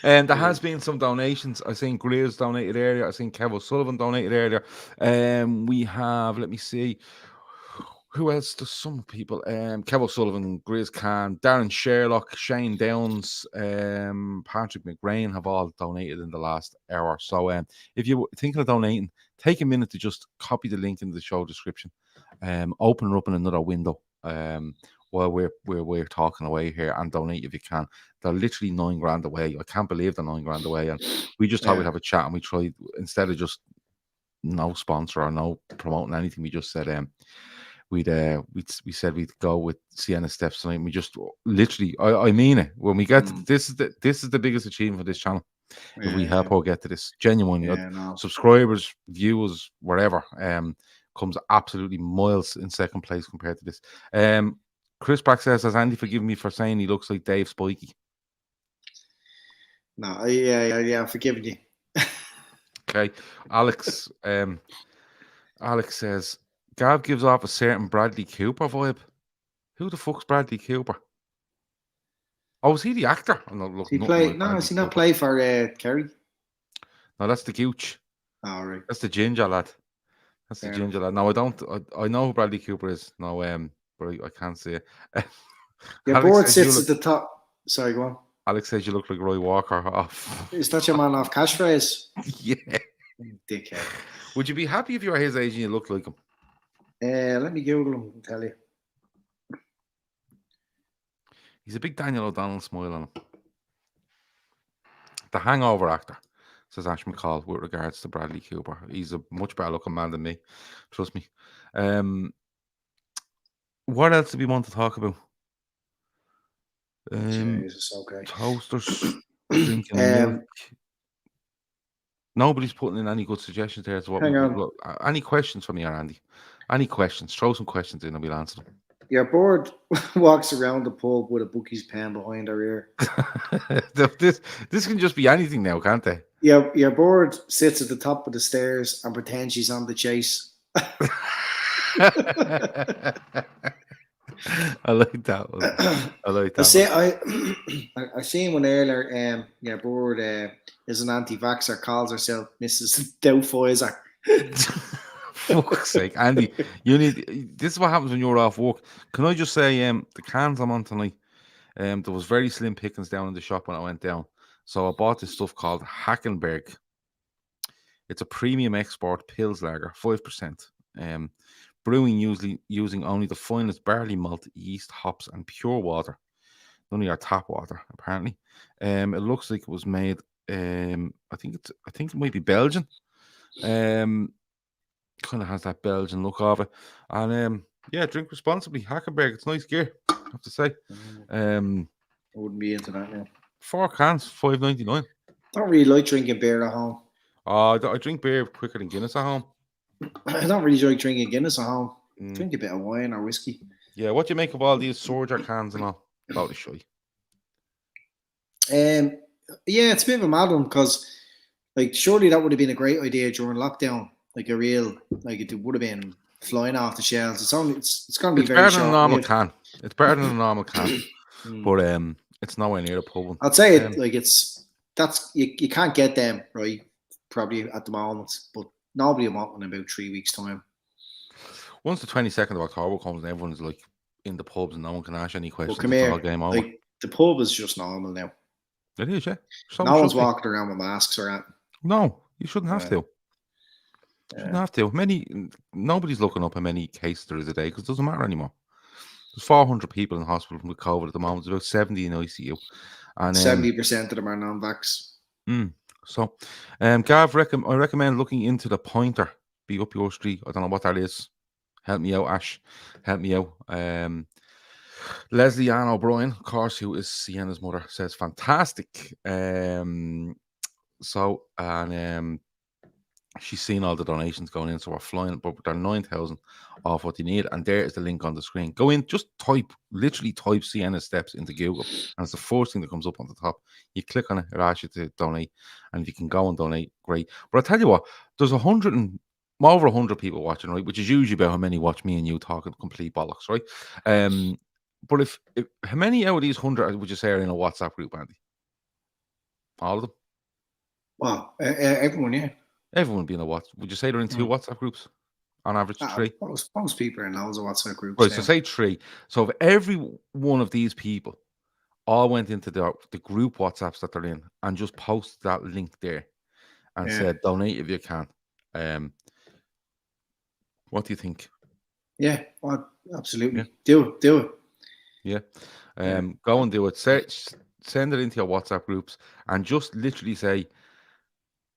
And there has been some donations. I've seen Greer's donated earlier. I've seen Kev O'Sullivan donated earlier. We have, let me see, who else? There's some people. Kev O'Sullivan, Greer's Khan, Darren Sherlock, Shane Downs, Patrick McGrain have all donated in the last hour. So if you're thinking of donating, take a minute to just copy the link in the show description. Open it up in another window. While we're talking away here, and donate if you can. They're literally $9,000 away. I can't believe they're $9,000 away. And we just thought we'd have a chat, and we tried, instead of just no sponsor or no promoting anything, we just said we said we'd go with Sienna steps tonight. We just literally, I mean it. When we get to this is the biggest achievement for this channel. If we help her get to this, genuinely, subscribers, viewers, whatever, comes absolutely miles in second place compared to this. Chris Brack says, "Has Andy forgiven me for saying he looks like Dave Spikey?" No, yeah, I'm forgiving you. Okay, Alex. Alex says, "Gav gives off a certain Bradley Cooper vibe." Who the fuck's Bradley Cooper? Oh, was he the actor? I'm not looking. Does he not play for Kerry? No, that's the Gooch. Oh, right. That's the ginger lad. That's the ginger lad. No, I don't. I know who Bradley Cooper is. No, but I can't say it. Your board sits at the top. Sorry, go on. Alex says you look like Roy Walker. Is that your man off Catchphrase? Yeah. Dickhead. Would you be happy if you were his age and you looked like him? Let me Google him and tell you. He's a big Daniel O'Donnell smile on him. The Hangover actor, says Ash McCall, with regards to Bradley Cooper. He's a much better looking man than me. Trust me. What else do we want to talk about? Jesus, okay. Toasters, drinking milk. Nobody's putting in any good suggestions there. So Hang on. Any questions from you, Andy? Any questions? Throw some questions in and we'll answer them. Your board walks around the pub with a bookie's pen behind her ear. This can just be anything now, can't they? Your board sits at the top of the stairs and pretends she's on the chase. I like that one. I like that. I seen one earlier. Your board is an anti-vaxxer, calls herself Mrs. Doubtpfizer. Fuck's sake, Andy! This is what happens when you're off work. Can I just say, the cans I'm on tonight, there was very slim pickings down in the shop when I went down. So I bought this stuff called Hackenberg. It's a premium export Pils lager, 5%. Brewing usually using only the finest barley malt, yeast, hops, and pure water. None of your tap water, apparently. It looks like it was made. I think it might be Belgian. Kind of has that Belgian look of it, and drink responsibly. Hackenberg, it's nice gear, I have to say. I wouldn't be into that now. 4 cans, $5.99. Don't really like drinking beer at home. I drink beer quicker than Guinness at home. I don't really like drinking Guinness at home. Drink a bit of wine or whiskey. Yeah, what do you make of all these Soldier cans and all? About the shy. It's a bit of a mad one because, like, surely that would have been a great idea during lockdown. Like it would have been flying off the shelves. It's going to be very better than a normal can. It's better than a normal can, but it's nowhere near the pub one. I'd say you can't get them right probably at the moment, but nobody will want one in about 3 weeks' time. Once the 22nd of October comes and everyone's like in the pubs and no one can ask any questions, come here. Game over. Like, the pub is just normal now. It is, yeah. No one's walking around with masks or anything. No, you shouldn't have to. Shouldn't have to. Nobody's looking up how many cases there is a day because it doesn't matter anymore. There's 400 people in hospital with COVID at the moment. There's about 70 in ICU, and 70% of them are non-vax. So, Gav, I recommend looking into the Pointer. Be up your street. I don't know what that is. Help me out, Ash. Help me out. Leslie Ann O'Brien, of course, who is Sienna's mother, says fantastic. She's seen all the donations going in, so we're flying, but they're 9,000 off what you need, and there is the link on the screen. Go in, just literally type Sienna Steps into Google, and it's the first thing that comes up on the top. You click on it, it asks you to donate, and if you can go and donate, great. But I'll tell you what, there's over 100 people watching, right, which is usually about how many watch me and you talking complete bollocks, right? But if how many out of these 100 would you say are in a WhatsApp group, Andy? All of them? Well, everyone, yeah. Everyone would be in a WhatsApp. Would you say they're in 2 WhatsApp groups? On average, 3? Most people are in loads of WhatsApp groups. Right, so say 3. So if every one of these people all went into the group WhatsApps that they're in and just posted that link there and said, donate if you can. What do you think? Yeah, well, absolutely. Yeah. Do it. Yeah. Go and do it. Send it into your WhatsApp groups and just literally say,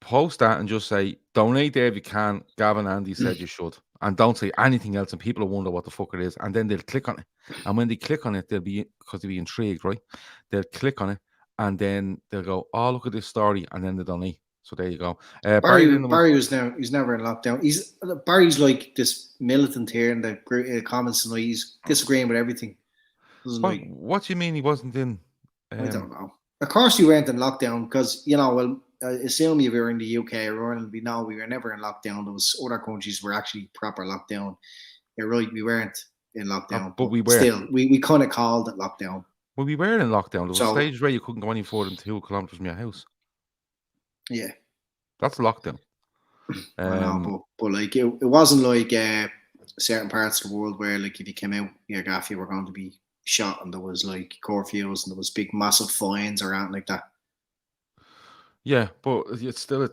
post that and just say, donate there if you can. Gavin Andy said you should. And don't say anything else, and people will wonder what the fuck it is. And then they'll click on it. And when they click on it, because they'll be intrigued, right? They'll click on it and then they'll go, oh, look at this story. And then they donate. So there you go. Barry he's never in lockdown. Barry's like this militant here in the comments tonight. He's disagreeing with everything. What do you mean he wasn't in? I don't know. Of course you weren't in lockdown because, assume you were in the UK or Ireland, we were never in lockdown. Those other countries were actually proper lockdown. You're right, we weren't in lockdown. But we were. Still, we kind of called it lockdown. When we were in lockdown, there was So stages where you couldn't go any further than 2 kilometers from your house. yeah, That's lockdown. I know, but like it wasn't like certain parts of the world where like if you came out your gaff, you were going to be shot, and there was like curfews and there was big massive fines or anything like that. Yeah, but it's still,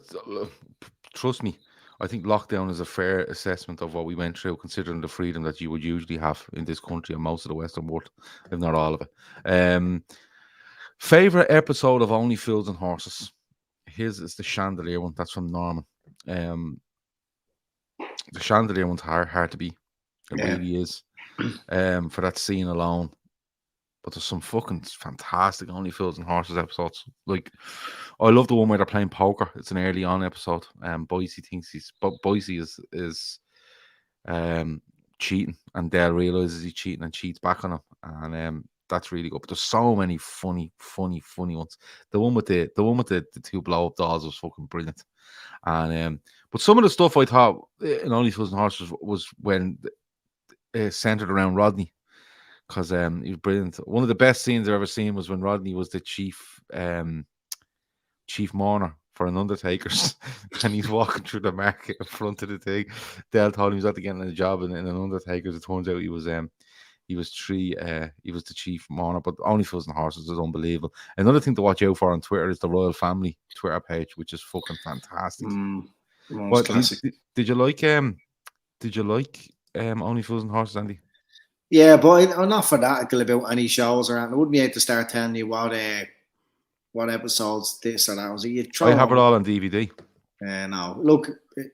trust me, I think lockdown is a fair assessment of what we went through, considering the freedom that you would usually have in this country and most of the Western world, if not all of it. Favorite episode of Only Fools and Horses? His is the chandelier one. That's from Norman. The chandelier one's hard to beat. It really is. For that scene alone. But there's some fucking fantastic Only Fools and Horses episodes. Like, I love the one where they're playing poker. It's an early on episode. Boise thinks Boise is cheating, and Dale realizes he's cheating and cheats back on him, and that's really good. But there's so many funny ones. The one with the two blow up dolls was fucking brilliant. And but some of the stuff I thought in Only Fools and Horses was when centered around Rodney. Because he was brilliant. One of the best scenes I've ever seen was when Rodney was the chief mourner for an Undertaker's, and he's walking through the market in front of the thing. Dale told him he was after getting a job in an Undertaker's. It turns out he was the chief mourner. But Only Fools and Horses is unbelievable. Another thing to watch out for on Twitter is the Royal Family Twitter page, which is fucking fantastic. But did you like Only Fools and Horses, Andy? Yeah, but I'm not fanatical about any shows or anything. I wouldn't be able to start telling you what episodes this or that was. I have it all on DVD. No, look,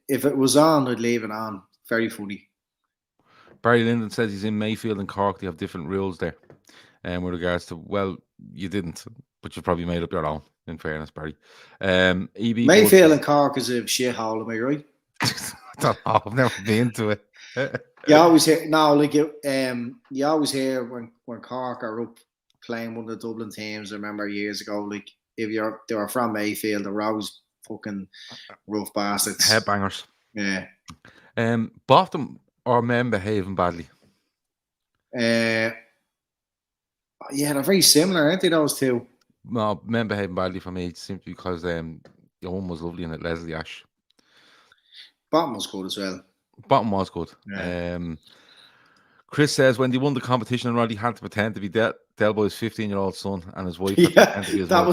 if it was on, I'd leave it on. Very funny. Barry Lyndon says he's in Mayfield and Cork. They have different rules there. With regards to, well, you didn't, but you probably made up your own, in fairness, Barry. Mayfield and Cork is a shithole, am I right? I don't know. I've never been to it. You always hear you always hear when Cork are up playing one of the Dublin teams. I remember years ago, like if they were from Mayfield, they were always fucking rough bastards, headbangers. Yeah. Bottom or men behaving badly? Yeah, they're very similar, aren't they? Those two. No, men behaving badly for me simply because your one was lovely in it, Leslie Ash. Bottom was good as well. Bottom was good. Yeah. Chris says when they won the competition and Roddy had to pretend to be Del Boy's 15-year-old son and his wife had to pretend to be his wife.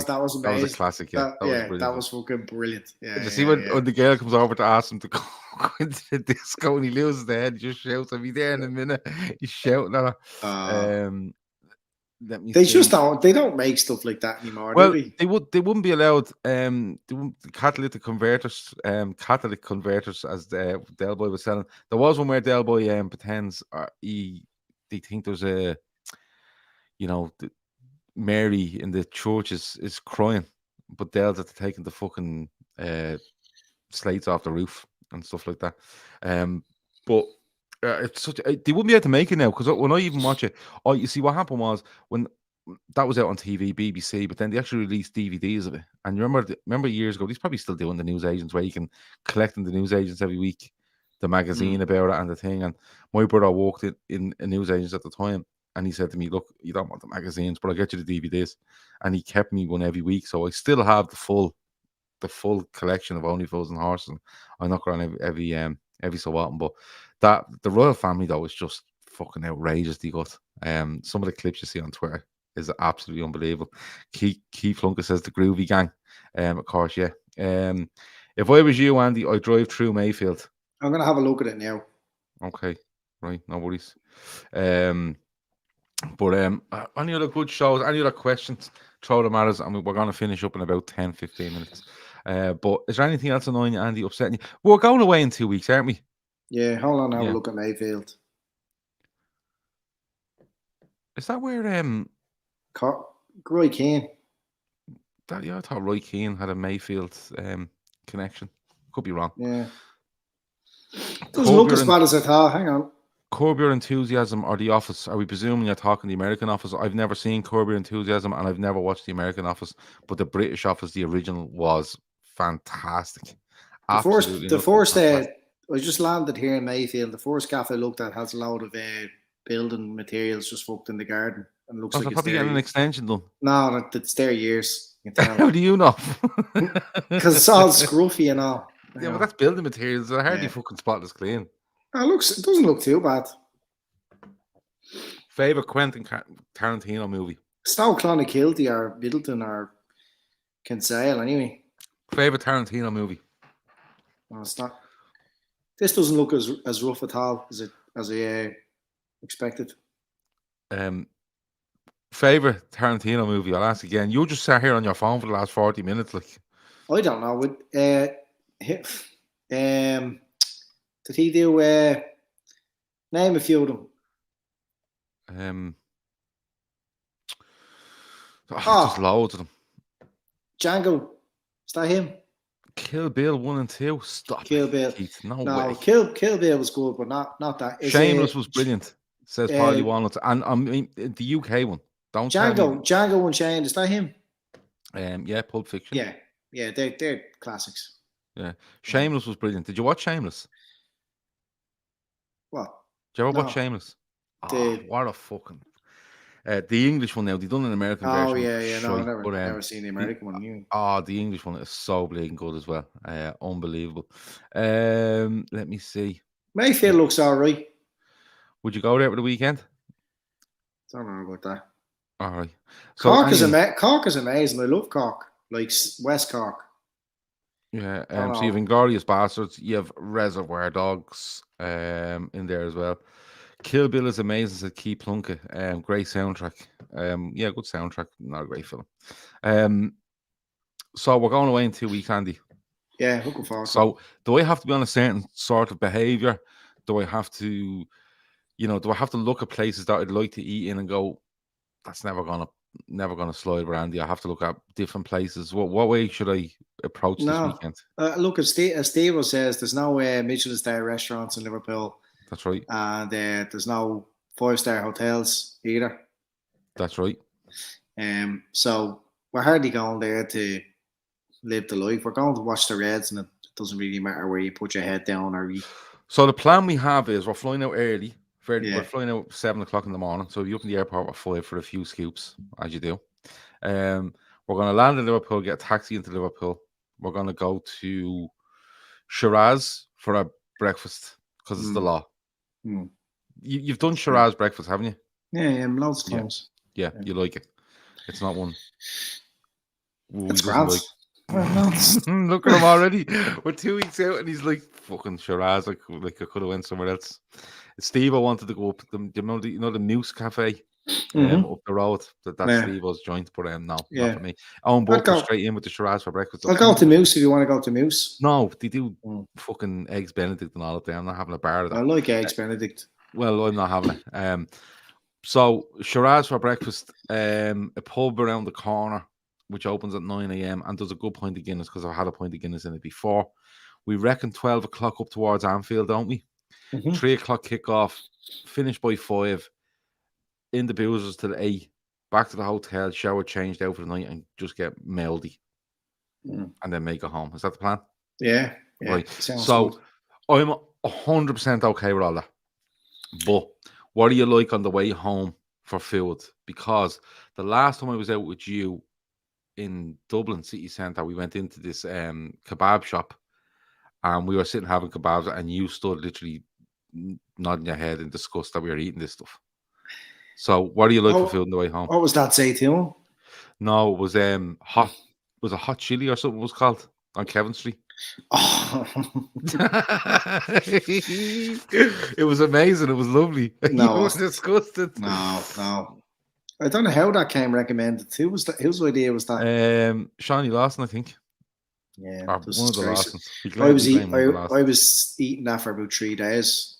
That was amazing. That was a classic. Yeah, that was fucking brilliant. Yeah. Did you see when the girl comes over to ask him to go into the disco and he loses the head, he just shouts, "I'll be there in a minute." He's shouting at her. They don't make stuff like that anymore. Well, do they wouldn't be allowed. Catalytic converters, as Del Boy was selling. There was one where Del Boy pretends they think there's a, Mary in the church is crying, but Del's at taking the fucking slates off the roof and stuff like that. But it's they wouldn't be able to make it now, because when I even watch it, you see what happened was when that was out on TV, BBC, but then they actually released DVDs of it. And you remember years ago, he's probably still doing the newsagents where you can collect in the newsagents every week the magazine about it and the thing. And my brother worked in a newsagents at the time, and he said to me, "Look, you don't want the magazines, but I'll get you the DVDs." And he kept me one every week, so I still have the full collection of Only Fools and Horses. And I knock around every so often, but the Royal Family though is just fucking outrageously good. Some of the clips you see on Twitter is absolutely unbelievable. Keith Flunker says the Groovy Gang. Of course, yeah. If I was you, Andy, I'd drive through Mayfield. I'm gonna have a look at it now. Okay, right, no worries. But any other good shows, any other questions, throw them at us, and we're going to finish up in about 10-15 minutes. But is there anything else annoying you, Andy, upsetting you? We're going away in 2 weeks, aren't we? Yeah, hold on, have a look at Mayfield. Is that where Roy Keane? I thought Roy Keane had a Mayfield connection. Could be wrong. Yeah. Doesn't look as bad as I thought. Hang on. Curb Your Enthusiasm or The Office? Are we presuming you're talking the American Office? I've never seen Curb Your Enthusiasm, and I've never watched the American Office, but the British Office, the original, was fantastic. The first I just landed here in Mayfield. The first cafe I looked at has a load of building materials just fucked in the garden. and it looks they're like it's probably getting an extension done. No, that's their years. How do you know? Because it's all scruffy and all. Yeah, but that's building materials. They're hardly fucking spotless clean. It doesn't look too bad. Favorite Quentin Tarantino movie? It's no Clonakilty or Middleton or Kinsale anyway. Favorite Tarantino movie? No, it's not. This doesn't look as rough at all as I expected. Favorite Tarantino movie? I'll ask again. You just sat here on your phone for the last 40 minutes, like. I don't know. Did he do? Name a few of them. Just loads of them. Django. Is that him? Kill Bill 1 and 2. Stop. Kill Bill. Keith. No way. Kill Bill was good, but not that. Shameless was brilliant. Says Parley Walnuts, and I mean the UK one. Don't Django Unchained. Is that him? Yeah, Pulp Fiction. Yeah, they're classics. Yeah, Shameless was brilliant. Did you watch Shameless? What? Did you ever watch Shameless? What a fucking. The English one now, they done an American version. Oh yeah. No, I've never seen the American one. The English one is so bleeding good as well. Unbelievable. Let me see. Mayfield looks all right. Would you go there for the weekend? Don't know about that. All right. So Cork is amazing. I love Cork, like West Cork. Yeah. So you have Inglourious Bastards. You have Reservoir Dogs in there as well. Kill Bill is amazing, said Keith Plunkett. Great soundtrack. Good soundtrack. Not a great film. So we're going away in 2 weeks, Andy. Yeah, looking forward. So do I have to be on a certain sort of behaviour? Do I have to, do I have to look at places that I'd like to eat in and go, that's never gonna slide with Andy? I have to look at different places. What way should I approach this weekend? Look, as Steve says, there's no Michelin star restaurants in Liverpool. That's right. And there's no 5-star hotels either. That's right. So we're hardly going there to live the life. We're going to watch the Reds, and it doesn't really matter where you put your head down or eat. So the plan we have is we're flying out early. We're flying out 7 o'clock in the morning. So you're up in the airport at 5 for a few scoops, as you do. We're going to land in Liverpool, get a taxi into Liverpool. We're going to go to Shiraz for our breakfast because it's the law. You've done Shiraz breakfast, haven't you? Yeah, loads of times. Yeah, you like it. It's not one. It's grand. Look at him already. We're 2 weeks out and he's like, fucking Shiraz. I could have went somewhere else. Steve, I wanted to go up to the Moose Cafe up the road. That's Steve-O's joint, but not for me. Owen Burke was straight in with the Shiraz for breakfast. I'll go to Moose if you want to go to Moose. No, they do fucking Eggs Benedict and all of that. I'm not having a bar of that. I like Eggs Benedict. Well, I'm not having it. So Shiraz for breakfast, a pub around the corner, which opens at 9 a.m. and does a good pint of Guinness because I've had a pint of Guinness in it before. We reckon 12 o'clock up towards Anfield, don't we? 3 o'clock kickoff, finish by 5, in the boozers till 8, back to the hotel, shower, changed out for the night, and just get meldy, and then make it home. Is that the plan? Yeah. Right. So good. I'm 100% okay with all that. But what do you like on the way home for food? Because the last time I was out with you in Dublin city centre, we went into this kebab shop, and we were sitting having kebabs, and you stood literally nodding your head in disgust that we were eating this stuff. So what do you like for food on the way home? What was that, zaytoon? No, it was hot. Was it hot chili or something? It was called on Kevin Street. Oh. It was amazing. It was lovely. No, you were disgusted. No. I don't know how that came recommended. Whose idea was that? Shawnee Lawson, I think. Yeah, or one of the Lawsons. I was eating that for about 3 days.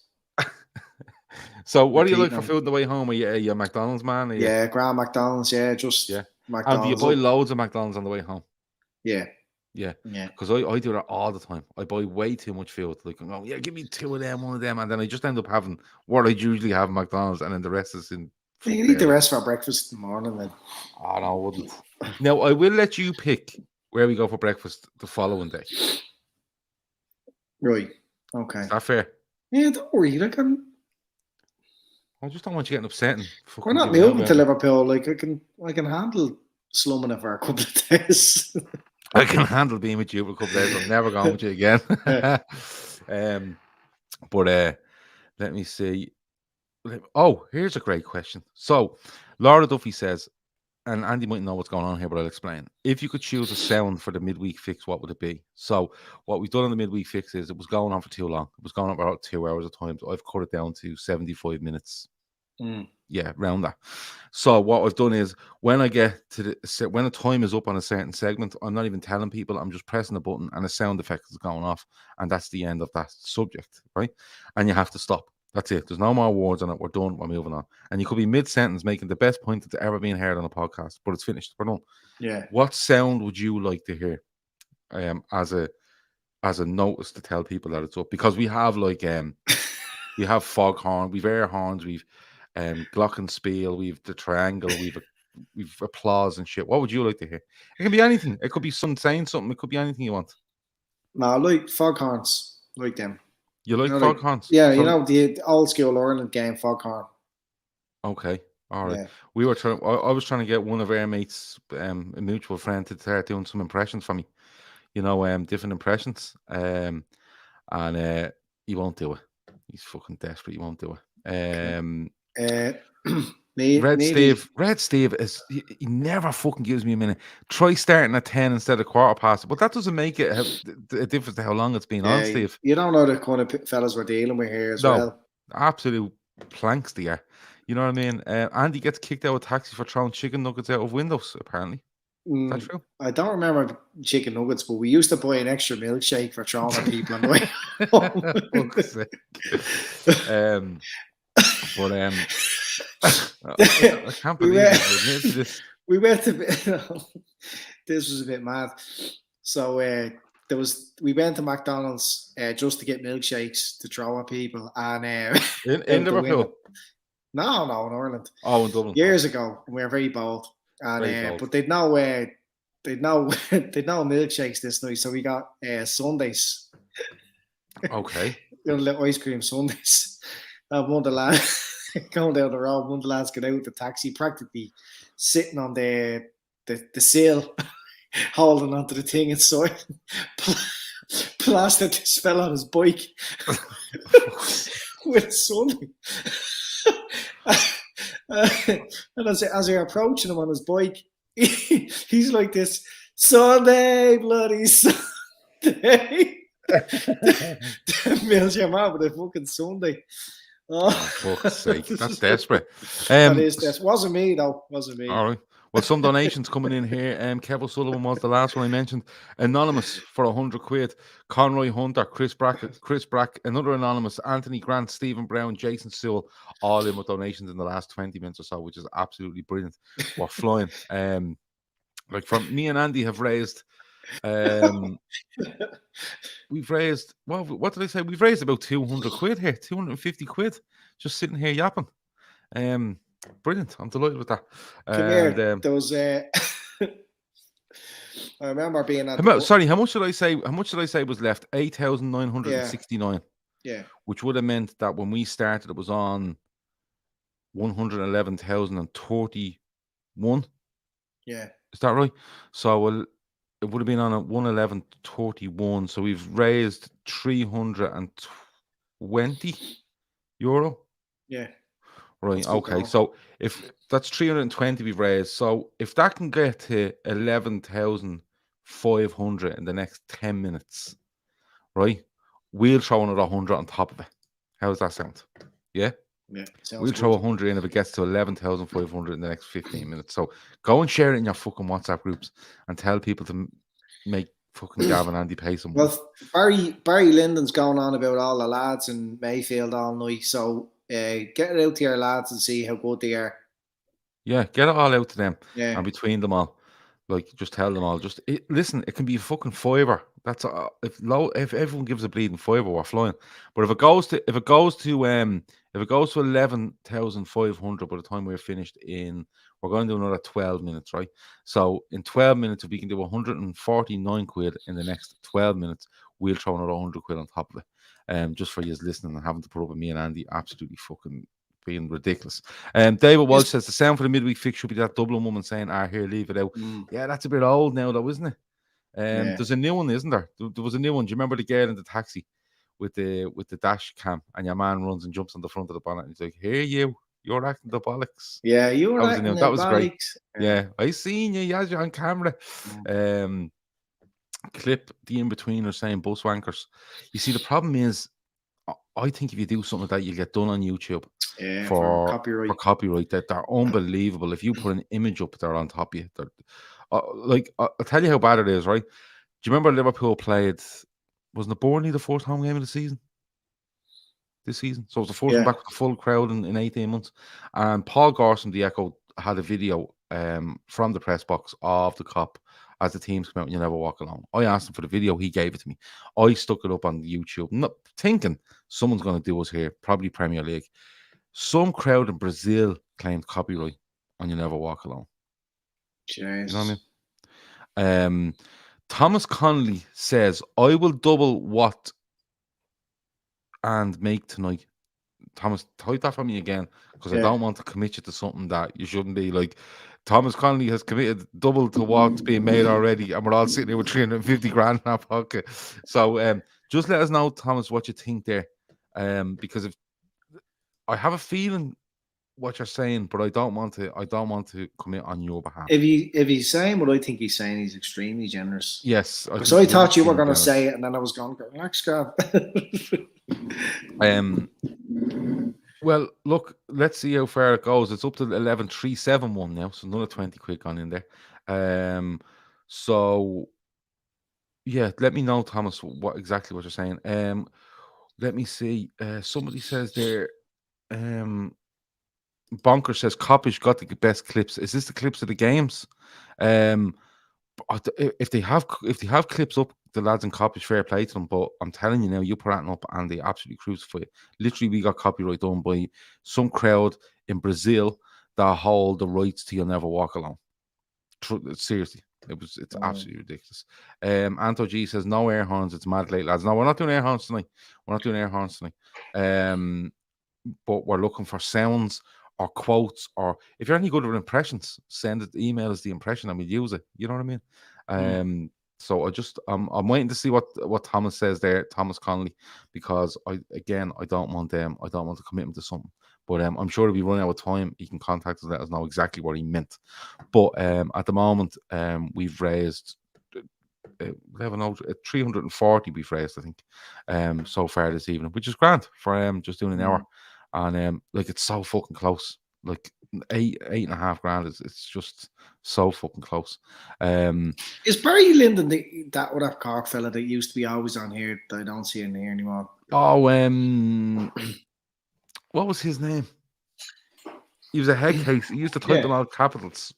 So what do you like for food on the way home? Are you a McDonald's man? Yeah, Grand McDonald's. Yeah, McDonald's. And do you buy loads of McDonald's on the way home? Yeah. Because I do that all the time. I buy way too much food. Like, oh yeah, give me 2 of them, 1 of them, and then I just end up having what I usually have at McDonald's, and then the rest is in. You can eat the rest for breakfast in the morning. Then. Oh no, I wouldn't. Now I will let you pick where we go for breakfast the following day. Right. Okay. Is that fair? Yeah, don't worry. Like I just don't want you getting upset and We're fucking not giving out. moving to Liverpool. Like I can handle slumming it for a couple of days. I can handle being with you for a couple of days. I'm never going with you again. But let me see. Oh, here's a great question. So, Laura Duffy says, and Andy might know what's going on here, but I'll explain. If you could choose a sound for the midweek fix, what would it be? So, what we've done in the midweek fix is it was going on for too long. It was going on for about 2 hours at times. I've cut it down to 75 minutes. Yeah, around that. So what I've done is when I get to when a time is up on a certain segment, I'm not even telling people. I'm just pressing a button and a sound effect is going off, and that's the end of that subject, right? And you have to stop. That's it. There's no more words on it. We're done. We're moving on. And you could be mid-sentence making the best point that's ever been heard on a podcast, but it's finished. We're done. Yeah. What sound would you like to hear as a notice to tell people that it's up? Because we have like we have foghorn, we've air horns, we've glockenspiel, we've the triangle, we've applause and shit. What would you like to hear? It can be anything. It could be someone saying something. It could be anything you want. No, I like foghorns. Like them. You like foghorns? Yeah, so, the old school Ireland game foghorn. Okay, all right. Yeah. We were trying. I was trying to get one of our mates, a mutual friend, to start doing some impressions for me. Different impressions. And he won't do it. He's fucking desperate. He won't do it. Red Steve is he never fucking gives me a minute. Try starting at 10 instead of quarter past, but that doesn't make it a difference to how long it's been on, Steve. You don't know the kind of fellas we're dealing with here as well. Absolute planks there. You know what I mean? Andy gets kicked out of taxi for throwing chicken nuggets out of windows, apparently. Is that true? I don't remember chicken nuggets, but we used to buy an extra milkshake for throwing at people on the way home. I can't believe this. We went to this was a bit mad. So we went to McDonald's just to get milkshakes to throw at people, and in Liverpool. No, in Ireland. Oh, in Dublin. Years ago, we were very bold, and but they'd no milkshakes this night, so we got sundaes. Okay. Little ice cream sundaes. One of the lads going down the road, one of the lads got out of the taxi, practically sitting on the sill, holding onto the thing inside, plastered this fella on his bike with a sundae. And as we're approaching him on his bike, he's like this, Sunday, bloody Sunday. Mills your man with a fucking Sunday. Oh, fuck's sake. That's desperate. That is desperate. Wasn't me, though. Wasn't me. All right. Well, some donations coming in here. Kev O'Sullivan was the last one I mentioned. Anonymous for £100. Conroy Hunter, Chris Brack, another anonymous, Anthony Grant, Stephen Brown, Jason Sewell, all in with donations in the last 20 minutes or so, which is absolutely brilliant. We're flying. Like from me and Andy have raised we've raised what did I say? We've raised about £200 here, £250 just sitting here yapping. Brilliant. I'm delighted with that. Come here. There was I remember being at how much did I say? How much did I say was left? 8,969. Yeah. Which would have meant that when we started it was on 111,031. Yeah. Is that right? So it would have been on at 111.31. So we've raised €320. Yeah. Right. Okay. So if that's 320 we've raised, so if that can get to 11,500 in the next 10 minutes, right? We'll throw another 100 on top of it. How does that sound? Yeah. Yeah. We'll throw 100 in if it gets to 11,500 in the next 15 minutes. So go and share it in your fucking WhatsApp groups and tell people to make fucking Gav and Andy pay some money. Well, Barry Lyndon's going on about all the lads in Mayfield all night, so get it out to your lads and see how good they are. Yeah, get it all out to them. Yeah. And between them all, like, just tell them all. Listen, it can be a fucking fiver. That's if everyone gives a bleeding fiver, we're flying. But if it goes to 11,500 by the time we're finished we're going to do another 12 minutes, right? So in 12 minutes, if we can do 149 quid in the next 12 minutes, we'll throw another 100 quid on top of it. Just for you listening and having to put up with me and Andy, absolutely fucking being ridiculous. David Walsh says the sound for the midweek fix should be that Dublin woman saying, here, leave it out. Yeah, that's a bit old now, though, isn't it? There's a new one, isn't there? There was a new one. Do you remember the girl in the taxi with the dash cam, and your man runs and jumps on the front of the bonnet, and he's like, "Here, you're acting the bollocks." Yeah, you were acting the that was bollocks. Great. Yeah, I seen you. Yes, you're on camera. Clip the in-betweener saying bus wankers. You see, the problem is, I think if you do something like that, you'll get done on YouTube for copyright. That they're unbelievable. If you put an image up there on top of you, I'll tell you how bad it is, right? Do you remember Liverpool played, wasn't it Burnley the first home game of the season? This season. So it was the first one back with the full crowd in 18 months. And Paul Gorson, the Echo, had a video from the press box of the cop as the teams come out and You Never Walk Alone. I asked him for the video, he gave it to me. I stuck it up on YouTube, not thinking someone's going to do us here, probably Premier League. Some crowd in Brazil claimed copyright on You Never Walk Alone. Jeez. You know what I mean? Thomas Connolly says, I will double what and make tonight. Thomas, type that for me again, because I don't want to commit you to something that you shouldn't be. Like, Thomas Connolly has committed double to what's being made already, and we're all sitting there with 350 grand in our pocket. So just let us know, Thomas, what you think there. Because if I have a feeling what you're saying, but I don't want to commit on your behalf. If he's saying what I think he's saying, he's extremely generous. Yes. So I thought you were going to say it, and then I was going, relax, Gav. Well, look, let's see how far it goes. It's up to 11,371 now, so another 20 quid gone in there. So yeah, let me know, Thomas, what you're saying. Let me see. Somebody says there. Bonker says Coppish got the best clips. Is this the clips of the games? If they have clips up, the lads in Coppish, fair play to them. But I'm telling you now, you put that up and they absolutely crucify it. Literally, we got copyright done by some crowd in Brazil that hold the rights to You'll Never Walk Alone. Seriously, it's absolutely ridiculous. Anto G says no air horns. It's mad late, lads. No, we're not doing air horns tonight. But we're looking for sounds or quotes, or if you're any good with impressions, send it. Email us the impression and we'll use it. You know what I mean? So I'm waiting to see what Thomas says there, Thomas Connolly, because I don't want to commit him to something. But I'm sure if we run out of time, he can contact us and let us know exactly what he meant. But at the moment, we've raised 340 we've raised, I think, so far this evening, which is grand for just doing an hour. And like, it's so fucking close. Like $8.5 grand it's just so fucking close. Is Barry Lyndon that other Cork fella that used to be always on here that I don't see in here anymore? Oh, what was his name? He was a head case. He used to type them out capitals.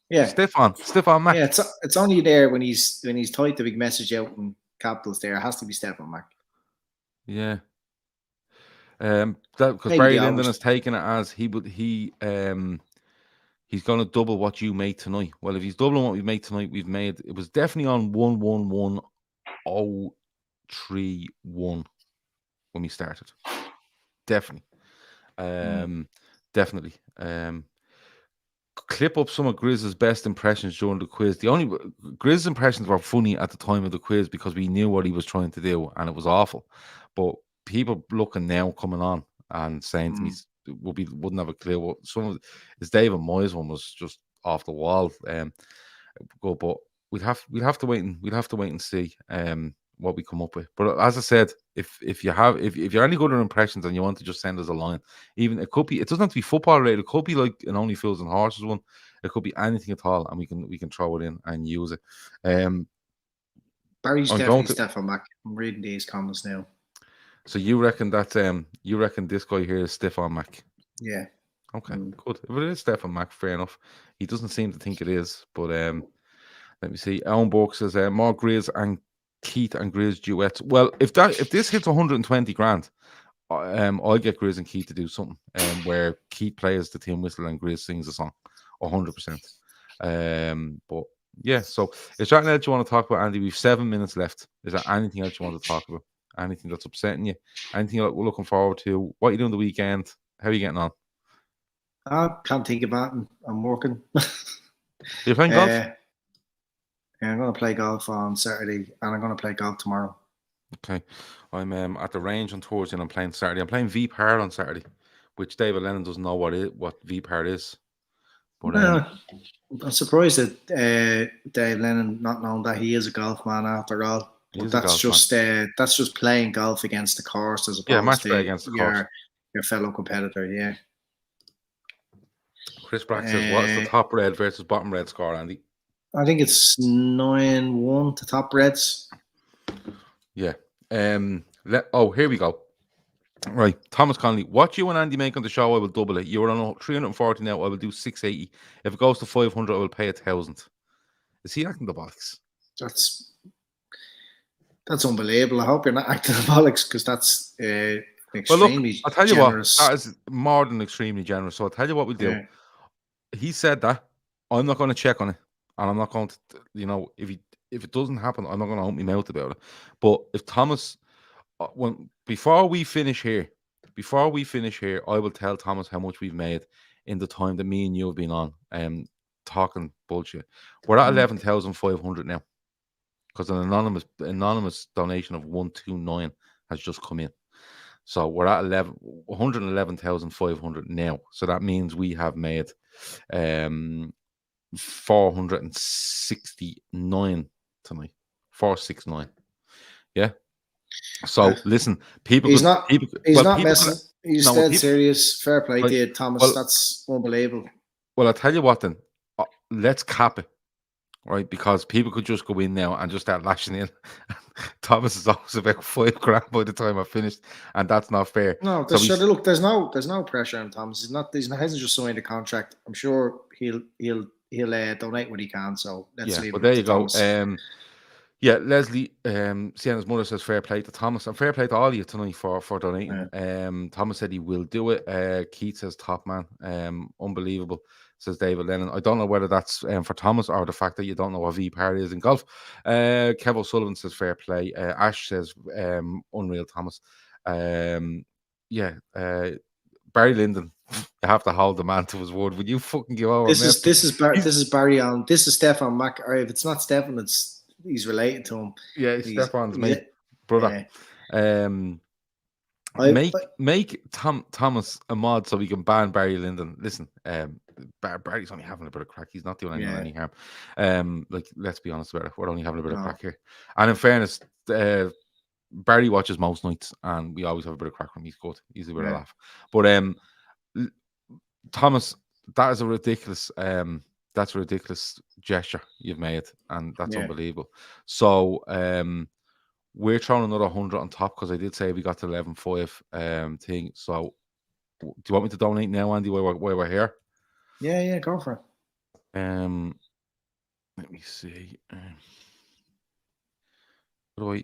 Yeah, Stefan Mac. Yeah, it's only there when he's typed the big message out in capitals. There it has to be Stefan Mac. Yeah. Because Barry Lyndon has taken it as he's going to double what you made tonight. Well, if he's doubling what we made tonight, it was definitely on 111031 when we started. Definitely. Definitely. Clip up some of Grizz's best impressions during the quiz. Grizz's impressions were funny at the time of the quiz because we knew what he was trying to do and it was awful. But people looking now, coming on and saying to me, wouldn't have a clue. What some of his David Moyes one was just off the wall. But we'd have to wait and see what we come up with. But as I said, if you're any good at impressions and you want to just send us a line, even it doesn't have to be football related. It could be like an Only Fools and Horses one. It could be anything at all, and we can throw it in and use it. Barry's definitely Stefan Mac. I'm reading these comments now. So you reckon this guy here is Stefan Mac? Yeah. Okay, good. If it is Stefan Mac, fair enough. He doesn't seem to think it is, but let me see. Alan Burke says more Grizz and Keith and Grizz duets. Well, if this hits 120 grand, I'll get Grizz and Keith to do something where Keith plays the team whistle and Grizz sings a song, 100%. But yeah, so is there anything else you want to talk about, Andy? We've 7 minutes left. Is there anything else you want to talk about? anything that's upsetting you, anything that we're looking forward to. What are you doing the weekend? How are you getting on? I can't think about it. I'm working. You're playing golf? Yeah, I'm going to play golf on Saturday, and I'm going to play golf tomorrow. Okay. I'm at the range on Thursday and I'm playing Saturday. I'm playing V-Par on Saturday, which David Lennon doesn't know what V-Par is. But I'm surprised that Dave Lennon not knowing that he is a golf man after all. But that's just playing golf against the course as opposed to against the course. Your fellow competitor. Yeah. Chris Brack says, "What's the top red versus bottom red score, Andy?" I think it's 9-1 to top reds. Yeah. Here we go. Right, Thomas Connolly, what you and Andy make on the show, I will double it. You're on 340 now. I will do 680. If it goes to 500, I will pay 1,000. Is he acting the bollocks? That's unbelievable. I hope you're not acting the bollocks, because that's extremely I'll tell you generous. what, that is more than extremely generous. So I'll tell you what we'll do. Yeah. He said that. I'm not going to check on it, and I'm not going to, if it doesn't happen, I'm not going to open my mouth about it. But if Thomas, before we finish here, I will tell Thomas how much we've made in the time that me and you have been on talking bullshit. We're at 11,500 now, because an anonymous donation of 129 has just come in. So we're at 111,500 now. So that means we have made 469 tonight. 469. Yeah. So listen, he's not messing. He's dead serious. Fair play to you, Thomas. That's unbelievable. Well, I'll tell you what then. Let's cap it. Right, because people could just go in now and just start lashing in. Thomas is always about $5,000 by the time I finished, and that's not fair. No, look, there's no pressure on Thomas. He hasn't just signed a contract. I'm sure he'll donate what he can. So let's leave it. There you go. Leslie, Sienna's mother says fair play to Thomas, and fair play to all of you tonight for donating. Yeah. Thomas said he will do it. Keith says top man. Unbelievable, says David Lennon. I don't know whether that's for Thomas or the fact that you don't know what V-Par is in golf. Kev O'Sullivan says fair play. Ash says unreal, Thomas. Barry Linden, you have to hold the man to his word. Would you fucking give over? This is Barry Allen. This is Stefan Mac. Or if it's not Stefan, he's related to him. Yeah, Stefan's mate, brother. Yeah. Make Thomas a mod so we can ban Barry Linden. Listen, Barry's only having a bit of crack. He's not doing any harm. Let's be honest about it. We're only having a bit of crack here. And in fairness, Barry watches most nights, and we always have a bit of crack when he's good. He's a bit of laugh. But Thomas, that is a ridiculous. That's a ridiculous gesture you've made, and that's unbelievable. So we're throwing another 100 on top, because I did say we got to 11.5 thing. So do you want me to donate now, Andy, while we're here? Yeah, go for it. Let me see. What do I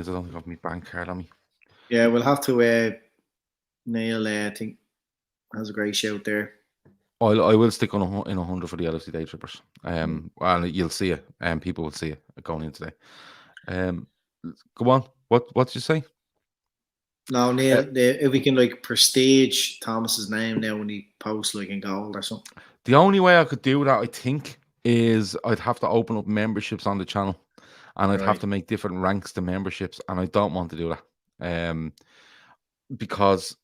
don't think I've my bank card on me. Yeah, we'll have to Neil, I think, has a great shout there. I will stick on in 100 for the LFC Daytrippers. And you'll see it, and people will see it going in today. Go on. What did you say? No, Neil, if we can prestige Thomas's name now when he posts in gold or something. The only way I could do that, I think, is I'd have to open up memberships on the channel, and I'd have to make different ranks to memberships, and I don't want to do that. Because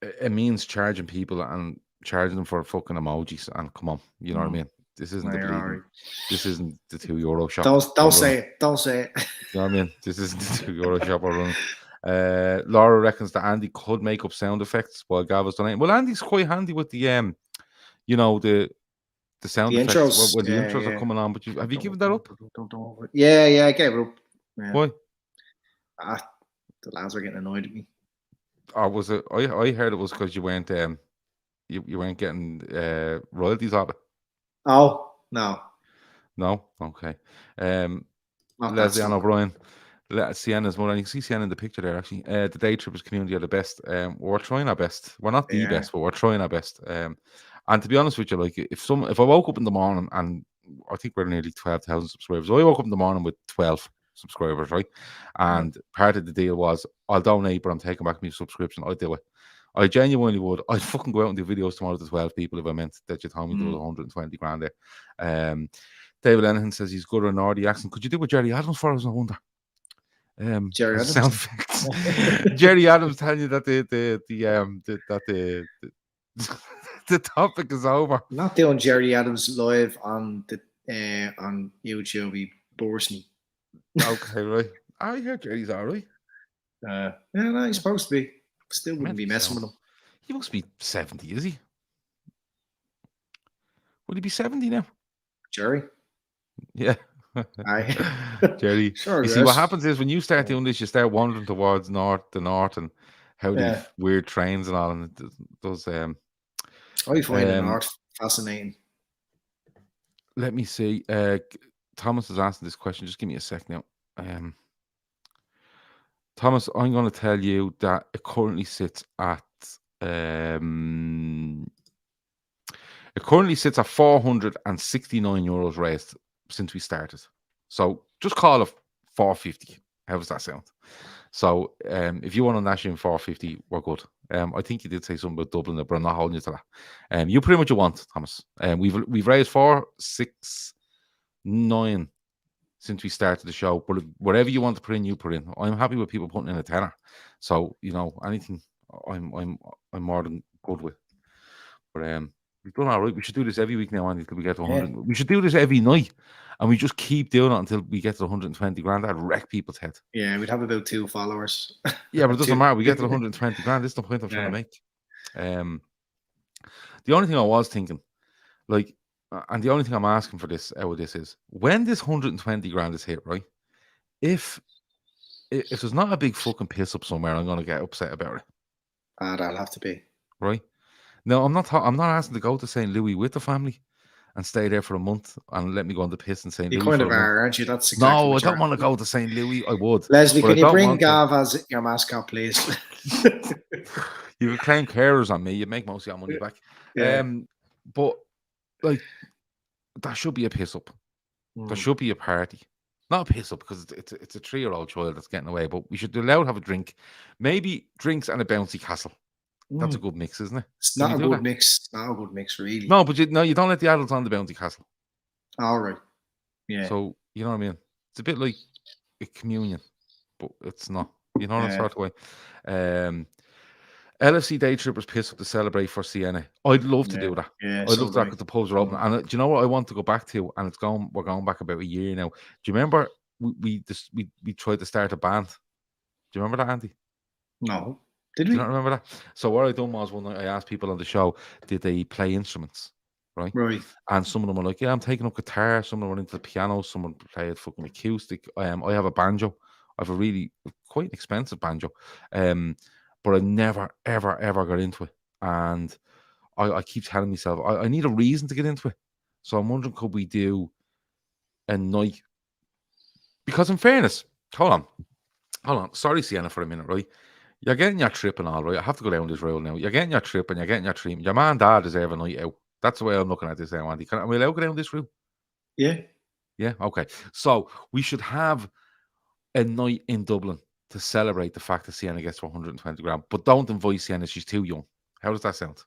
it means charging people and charging them for fucking emojis, and come on, you know what I mean? This isn't this isn't the €2 shop. Don't say it. Don't say it. You know what I mean? This isn't the €2 shop we're running. Laura reckons that Andy could make up sound effects while Gav was donating. Well, Andy's quite handy with the the sound effects intros. when the intros are coming on. But have you given that up? Don't. Yeah, I gave it up. Yeah. Why? The lads were getting annoyed at me. Or was it? I heard it was because you weren't you weren't getting royalties of it. Oh no. Okay. Leslie Ann O'Brien, Sienna's mother. And you can see Sienna in the picture there. Actually, the Daytrippers community are the best. We're trying our best. We're not the best, but we're trying our best. And to be honest with you, if I woke up in the morning and I think we're nearly 12,000 subscribers. I woke up in the morning with 12 subscribers, right? And part of the deal was, I'll donate, but I'm taking back my subscription. I'd do it. I genuinely would. I'd fucking go out and do videos tomorrow to 12 people if I meant that you told me there was 120 grand there. David Lennon says he's good at an Ardy accent. Could you do what Jerry Adams for us? I wonder. Jerry Adams. Sound effects. Jerry Adams telling you that the topic is over. I'm not doing Jerry Adams live on YouTube. He bores me. Okay, right. I hear Jerry's all right. Yeah, no, he's supposed to be. Still wouldn't be messing with him. He must be 70, is he? Would he be 70 now? Jerry? Yeah. Jerry. Sure, you see, what happens is when you start doing this, you start wandering towards the north and how the weird trains and all, and it does. I find the north fascinating. Let me see. Thomas is asking this question. Just give me a sec now. Thomas, I'm going to tell you that it currently sits at 469 euros raised since we started. So just call it 450. How does that sound? So if you want to nash in 450, we're good. I think you did say something about doubling it, but I'm not holding you to that. You put in what you want, Thomas. We've raised 469 since we started the show, but whatever you want to put in, you put in. I'm happy with people putting in a tenner. So anything I'm more than good with. But we've done all right. We should do this every week now, Andy, until we get to 100. Yeah. We should do this every night, and we just keep doing it until we get to 120 grand. That'd wreck people's head. Yeah, we'd have about 2 followers. Yeah, but it doesn't matter. We get to 120 grand. This is the point I'm trying to make. The only thing I was thinking, and the only thing I'm asking for this out of this is, when this 120 grand is hit, right? If there's not a big fucking piss up somewhere, I'm going to get upset about it. That'll have to be. Right? No, I'm not asking to go to St. Louis with the family and stay there for a month and let me go on the piss in St. Louis. You kind of are, aren't you? That's exactly. No, I don't want to go to St. Louis. I would. Leslie, can you bring Gav as your mascot, please? You could claim carers on me. You make most of your money back. Yeah. But that should be a piss up. There should be a party. Not a piss up, because it's a 3-year-old child that's getting away. But we should allow to have a drink. Maybe drinks and a bouncy castle. That's a good mix, isn't it? It's not a good mix. It's not a good mix, really. No, but you don't let the adults on the bounty castle. All right. Yeah. So, you know what I mean? It's a bit like a communion, but it's not. You know that sort of way. LFC Daytrippers piss up to celebrate for Sienna. I'd love to do that. Yeah, I'd love that because the pubs are open. And do you know what I want to go back to? And we're going back about a year now. Do you remember we tried to start a band? Do you remember that, Andy? No. Did we? Do you not remember that? So what I done was, one night I asked people on the show, did they play instruments? Right. And some of them were like, yeah, I'm taking up guitar. Some of them were into the piano. Someone played fucking acoustic. I have a banjo. I have a really quite expensive banjo. But I never, ever, ever got into it. And I keep telling myself, I need a reason to get into it. So I'm wondering, could we do a night? Because in fairness, hold on. Sorry, Sienna, for a minute, right? You're getting your trip and all, right? I have to go down this road now. You're getting your trip and you're getting your treatment. Your man and dad deserve a night out. That's the way I'm looking at this now, Andy. Are we allowed to go down this route? Yeah. Yeah, okay. So we should have a night in Dublin to celebrate the fact that Sienna gets 120 grand. But don't invite Sienna, she's too young. How does that sound?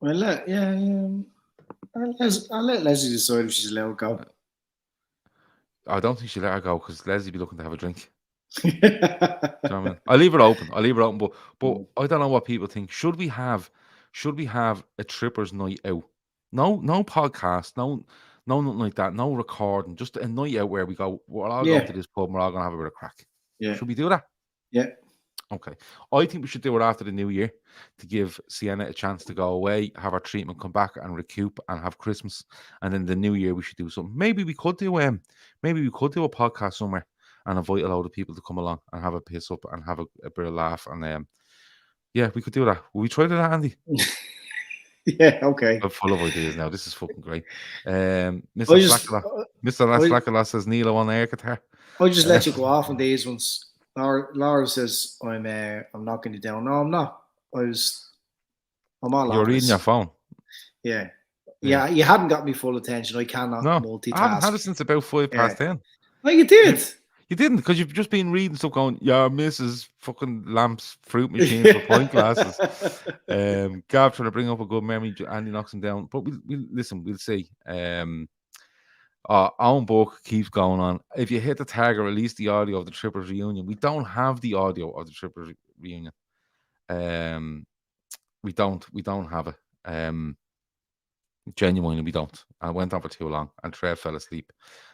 Well, I'll let Leslie decide if she's allowed to go. I don't think she'll let her go because Leslie be looking to have a drink. You know what I mean? I'll leave it open, but I don't know what people think. Should we have a Trippers night out? No podcast, no nothing like that, no recording, just a night out where we go, we're all going to this pub and we're all gonna have a bit of crack. Yeah. Should we do that? Yeah. Okay. I think we should do it after the new year to give Sienna a chance to go away, have her treatment, come back and recoup and have Christmas. And then the new year we should do something. Maybe we could do a podcast somewhere and invite a load of people to come along and have a piss up and have a bit of laugh. And yeah, we could do that. Will we try that, Andy? Yeah, okay. I'm full of ideas now. This is fucking great. Mr. Slackala says, Neil, I want an air guitar. I'll just let you go off on these ones. Laura says, I'm knocking you down. No, I'm not. I'm all You're reading your phone. Yeah. Yeah, you hadn't got me full attention. I cannot No, multitask. I haven't had it since about 10:05. Oh, you did? You didn't, because you've just been reading stuff going, yeah, Mrs. fucking Lamp's fruit machine for pint glasses. Gav trying to bring up a good memory. Andy knocks him down. But we'll listen, we'll see. Own book keeps going on. If you hit the tag or release the audio of the Trippers reunion, we don't have the audio of the Trippers reunion. We don't have it. Genuinely, we don't. I went on for too long, and Trev fell asleep,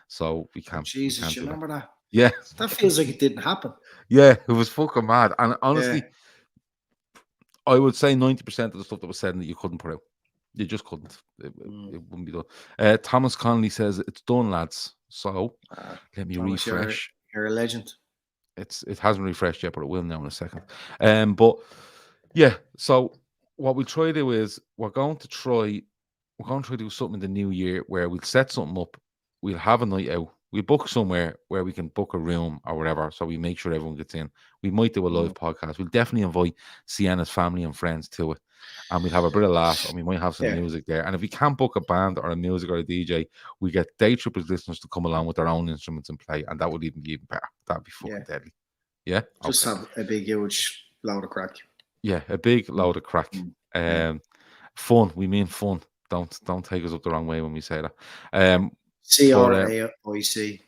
so we can't. Jesus, we can't you remember that? Yeah, that feels like it didn't happen. Yeah, it was fucking mad. And honestly, I would say 90% of the stuff that was said in it you couldn't put out. You just couldn't. It wouldn't be done. Thomas Connolly says it's done, lads. So let me Thomas, refresh. You're a legend. It hasn't refreshed yet, but it will now in a second. But yeah, so what we'll try to do is we're going to try to do something in the new year where we'll set something up. We'll have a night out. We book somewhere where we can book a room or whatever, so we make sure everyone gets in. We might do a live podcast. We'll definitely invite Sienna's family and friends to it, and we'll have a bit of laugh, and we might have some music there. And if we can't book a band or a music or a DJ, we get Daytrippers listeners to come along with their own instruments and play, and that would even be better. That'd be fucking deadly. Yeah, just have a big, huge load of crack. Yeah, a big load of crack. Fun. We mean fun. Don't take us up the wrong way when we say that. CRAIC.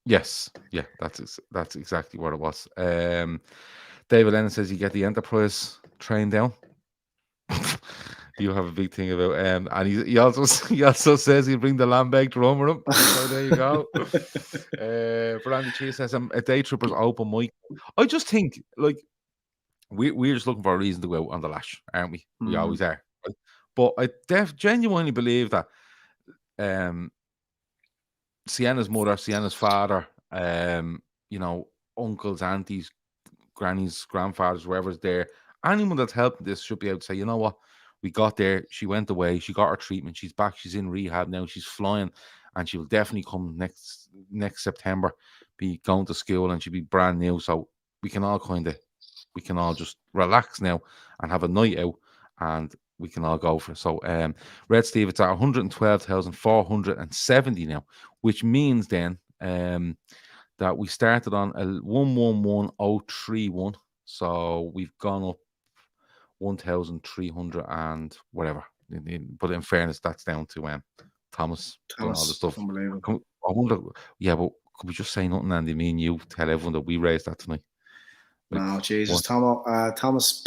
Yes, yeah, that's exactly what it was. David Lennon says you get the Enterprise train down. You have a big thing about, and he also says he'll bring the Lambeg drum with him. So there you go. Randy Cheese says a Daytrippers open mic. I just think like we're just looking for a reason to go out on the lash, aren't we? We always are. Right? But I genuinely believe that Sienna's mother, Sienna's father, uncles, aunties, grannies, grandfathers, whoever's there, anyone that's helping this should be able to say, you know what, we got there, she went away, she got her treatment, she's back, she's in rehab now, she's flying, and she'll definitely come next September, be going to school, and she'll be brand new. So we can all just relax now and have a night out, and we can all go for it. So Red Steve, it's at 112,470 now, which means then that we started on a 111,031. So we've gone up 1,300 and whatever. But in fairness, that's down to Thomas done all the stuff. Unbelievable. I wonder, but could we just say nothing, Andy? Me and you tell everyone that we raised that tonight. Like, no, Jesus, Thomas.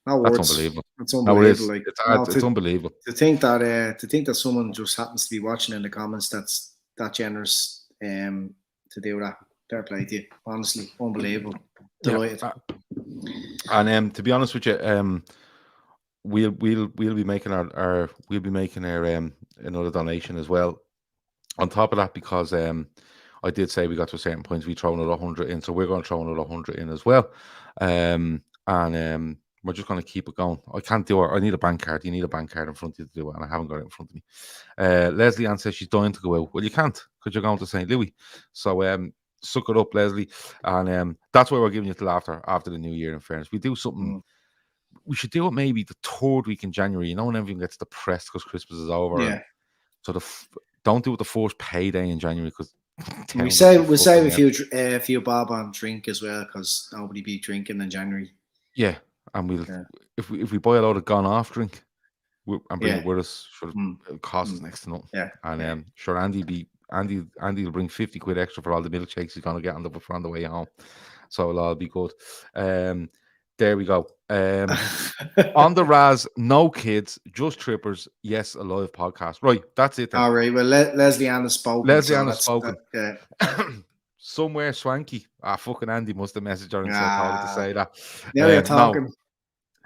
No words. That's unbelievable. It's unbelievable. No, it's unbelievable. To think that someone just happens to be watching in the comments that's that generous to do that. Fair play to you. Honestly, unbelievable. Delighted. And to be honest with you, we'll be making our another donation as well. On top of that, because I did say we got to a certain point, we throw another 100 in, so we're going to throw another 100 in as well. And we're just going to keep it going. I can't do it. I need a bank card. You need a bank card in front of you to do it, and I haven't got it in front of me. Leslie Ann says she's dying to go out. Well, you can't, because you're going to St. Louis. So suck it up, Leslie. And that's why we're giving you till after the new year, in fairness. We do something. We should do it maybe the third week in January. You know, when everyone gets depressed because Christmas is over. Yeah. So don't do it the first payday in January, because we'll save a few bob on drink as well, because nobody be drinking in January. Yeah, and if we buy a load of gone off drink and bring it with us, it'll cost us next to nothing. Yeah, and sure, Andy will bring 50 quid extra for all the milkshakes he's gonna get on the way home, so it'll all be good. There we go. On the Raz, no kids, just trippers. Yes, a live podcast. Right, that's it then. All right. Well, Leslie Ann has spoken. Somewhere swanky. Fucking Andy must have messaged her and said to say that. Now you're talking. No,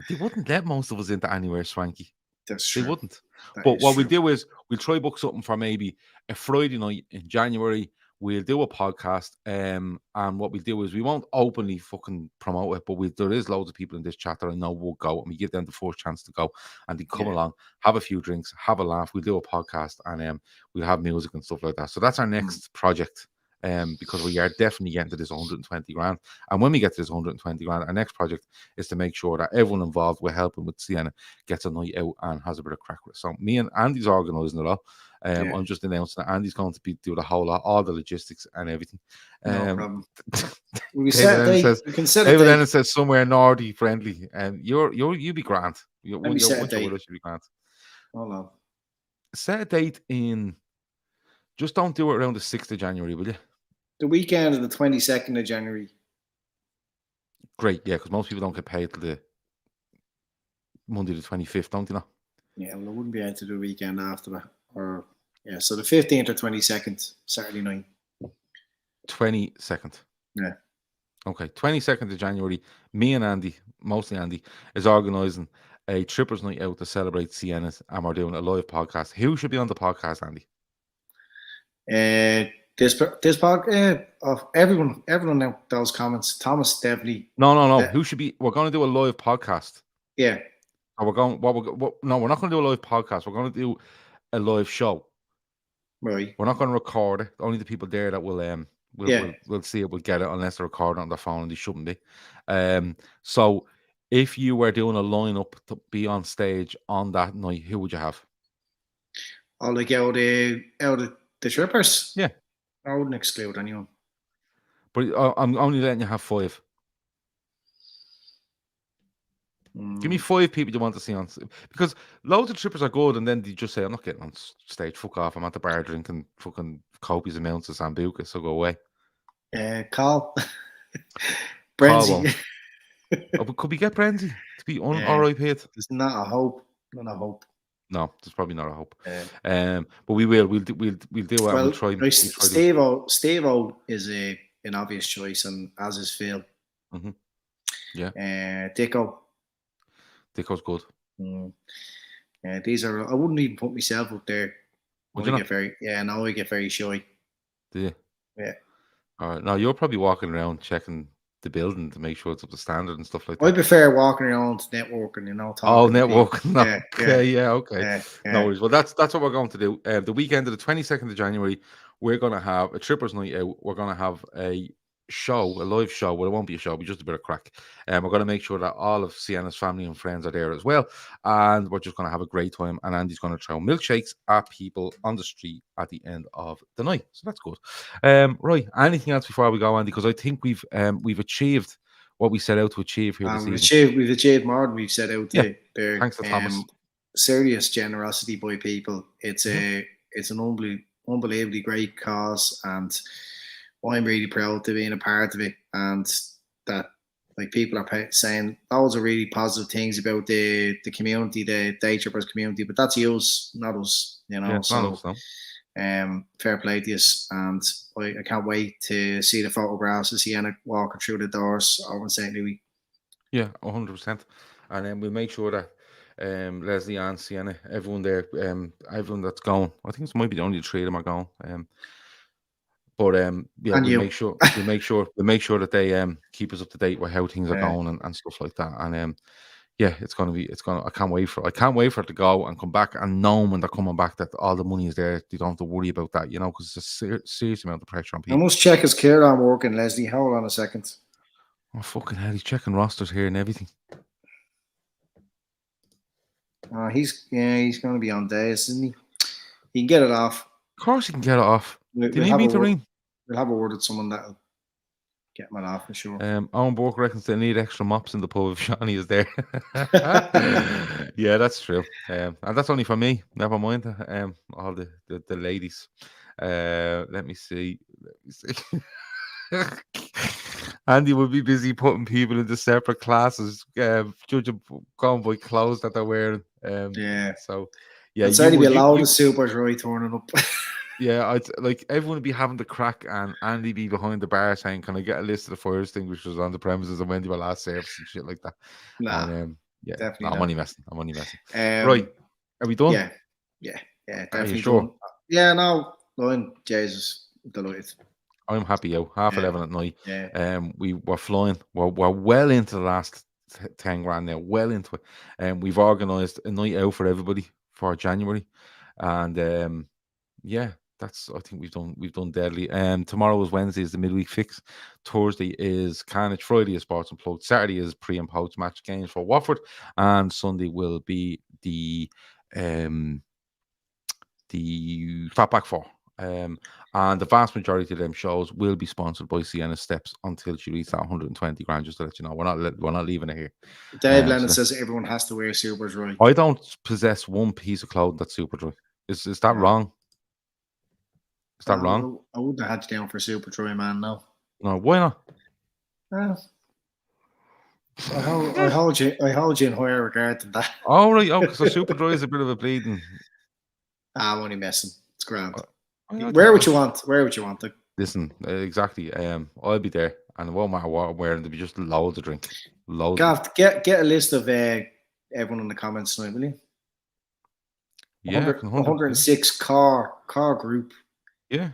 they wouldn't let most of us into anywhere swanky. That's true. They wouldn't. But what we'll do is we'll try book something for maybe a Friday night in January. We'll do a podcast, and what we'll do is we won't openly fucking promote it, but there is loads of people in this chat that I know will go, and we give them the first chance to go, and they come along, have a few drinks, have a laugh. We'll do a podcast, and we'll have music and stuff like that. So that's our next project. because we are definitely getting to this 120 grand. And when we get to this 120 grand, our next project is to make sure that everyone involved with helping with Sienna gets a night out and has a bit of crack with it. So me and Andy's organising it all. I'm just announcing that Andy's going to be do the whole lot, all the logistics and everything. No problem. We can set a date. David says somewhere Nordy friendly, and you be grand. Once you're with us, you'll be grand. Hold on. Set a date in. Just don't do it around the 6th of January, will you? The weekend of the 22nd of January. Great, yeah, because most people don't get paid till the Monday the 25th, don't you know? Yeah, well, I wouldn't be able to do a weekend after that. Or yeah, so the 15th or 22nd, Saturday night. 22nd. Yeah. Okay, 22nd of January, me and Andy, mostly Andy, is organising a Trippers night out to celebrate Siennas, and we're doing a live podcast. Who should be on the podcast, Andy? This podcast, everyone now, those comments. Thomas, definitely. No. Who should be? We're going to do a live podcast. Yeah. No, we're not going to do a live podcast. We're going to do a live show. Right. We're not going to record it. Only the people there that will we'll see it will get it, unless they're recording on their phone, and they shouldn't be. So if you were doing a lineup to be on stage on that night, who would you have? Oh, like out of the Trippers? Yeah. I wouldn't exclude anyone. But I'm only letting you have 5. Give me 5 people you want to see on, because loads of Trippers are good, and then they just say, I'm not getting on stage, fuck off, I'm at the bar drinking fucking copious amounts of Sambuca, so go away. Carl. Brenzy. But could we get Brenzy to be RIP'd? There's not a hope. Not a hope. No, there's probably not a hope. But we will. We'll do it. Well, we'll try. Steve-O is an obvious choice, and as is Phil. Mm-hmm. Yeah. Dicko's good. These are. I wouldn't even put myself up there. Would you not? I get very shy. Do you? Yeah. All right. Now you're probably walking around checking the building to make sure it's up to standard and stuff like that. I prefer walking around networking, networking. Okay. Yeah. No worries. Well, that's what we're going to do. The weekend of the 22nd of January, we're going to have a Trippers night out. We're going to have a live show. Well, it won't be a show, it'll be just a bit of crack. We're going to make sure that all of Sienna's family and friends are there as well. And we're just going to have a great time. And Andy's going to throw milkshakes at people on the street at the end of the night. So that's good. Right. Anything else before we go, Andy? Because I think we've achieved what we set out to achieve here this evening. We've achieved more than we've set out to. Thanks to Thomas. Serious generosity by people. It's an unbelievably great cause, and I'm really proud to be a part of it, and that like people are saying loads of really positive things about the community, the Daytrippers community, but that's yours, not us, fair play to us, and I can't wait to see the photographs of Sienna walking through the doors over in St. Louis. Yeah, 100%. And then we'll make sure that Leslie and Sienna, everyone there, everyone that's going, I think it might be the only 3 of them are going. But we'll make sure that they keep us up to date with how things are going and stuff like that. And I can't wait for it to go and come back, and know when they're coming back that all the money is there. They don't have to worry about that, because it's a serious amount of pressure on people. I must check his care on working, Leslie. Hold on a second. Oh fucking hell, he's checking rosters here and everything. He's going to be on days, isn't he? He can get it off. Of course he can get it off. Do you need me to ring? We'll have a word with someone that'll get him off for sure. Owen Burke reckons they need extra mops in the pub if Shawnee is there. Yeah, that's true. And that's only for me. Never mind all the ladies. Let me see. Andy will be busy putting people into separate classes, judging going by clothes that they're wearing. So it's only be allowed the supers right turning up. Yeah, like everyone would be having the crack, and Andy be behind the bar saying, "Can I get a list of the fire extinguishers on the premises and when they were last service and shit like that?" Definitely. I'm only messing. Right, are we done? Yeah, definitely. Are you sure? Done. Yeah, no, Jesus, delighted. I'm happy out. 11:30 at night. Yeah. We're flying. We're well into the last 10 grand now. Well into it. And we've organised a night out for everybody for January, and I think we've done deadly. Tomorrow is Wednesday, is the midweek fix. Thursday is Carnage. Friday is Sports Unplugged. Saturday is pre and post match games for Watford, and Sunday will be the Fatback 4. And the vast majority of them shows will be sponsored by Sienna Steps until she reaches that 120 grand. Just to let you know, we're not leaving it here. Dave Lennon says everyone has to wear Super Dry. I don't possess one piece of clothing that's Super Dry. Is that wrong? Is that wrong? I wouldn't have had you down for Super Dry, man. No, why not? I hold you in higher regard than that. Oh right, so Super Dry is a bit of a bleeding. I'm only messing. It's grand. Where would you want? Listen, exactly. I'll be there, and it won't matter what I'm wearing. There'll be just loads of drink. Gav, get a list of everyone in the comments tonight, will you? Yeah, 106 car group. Yeah,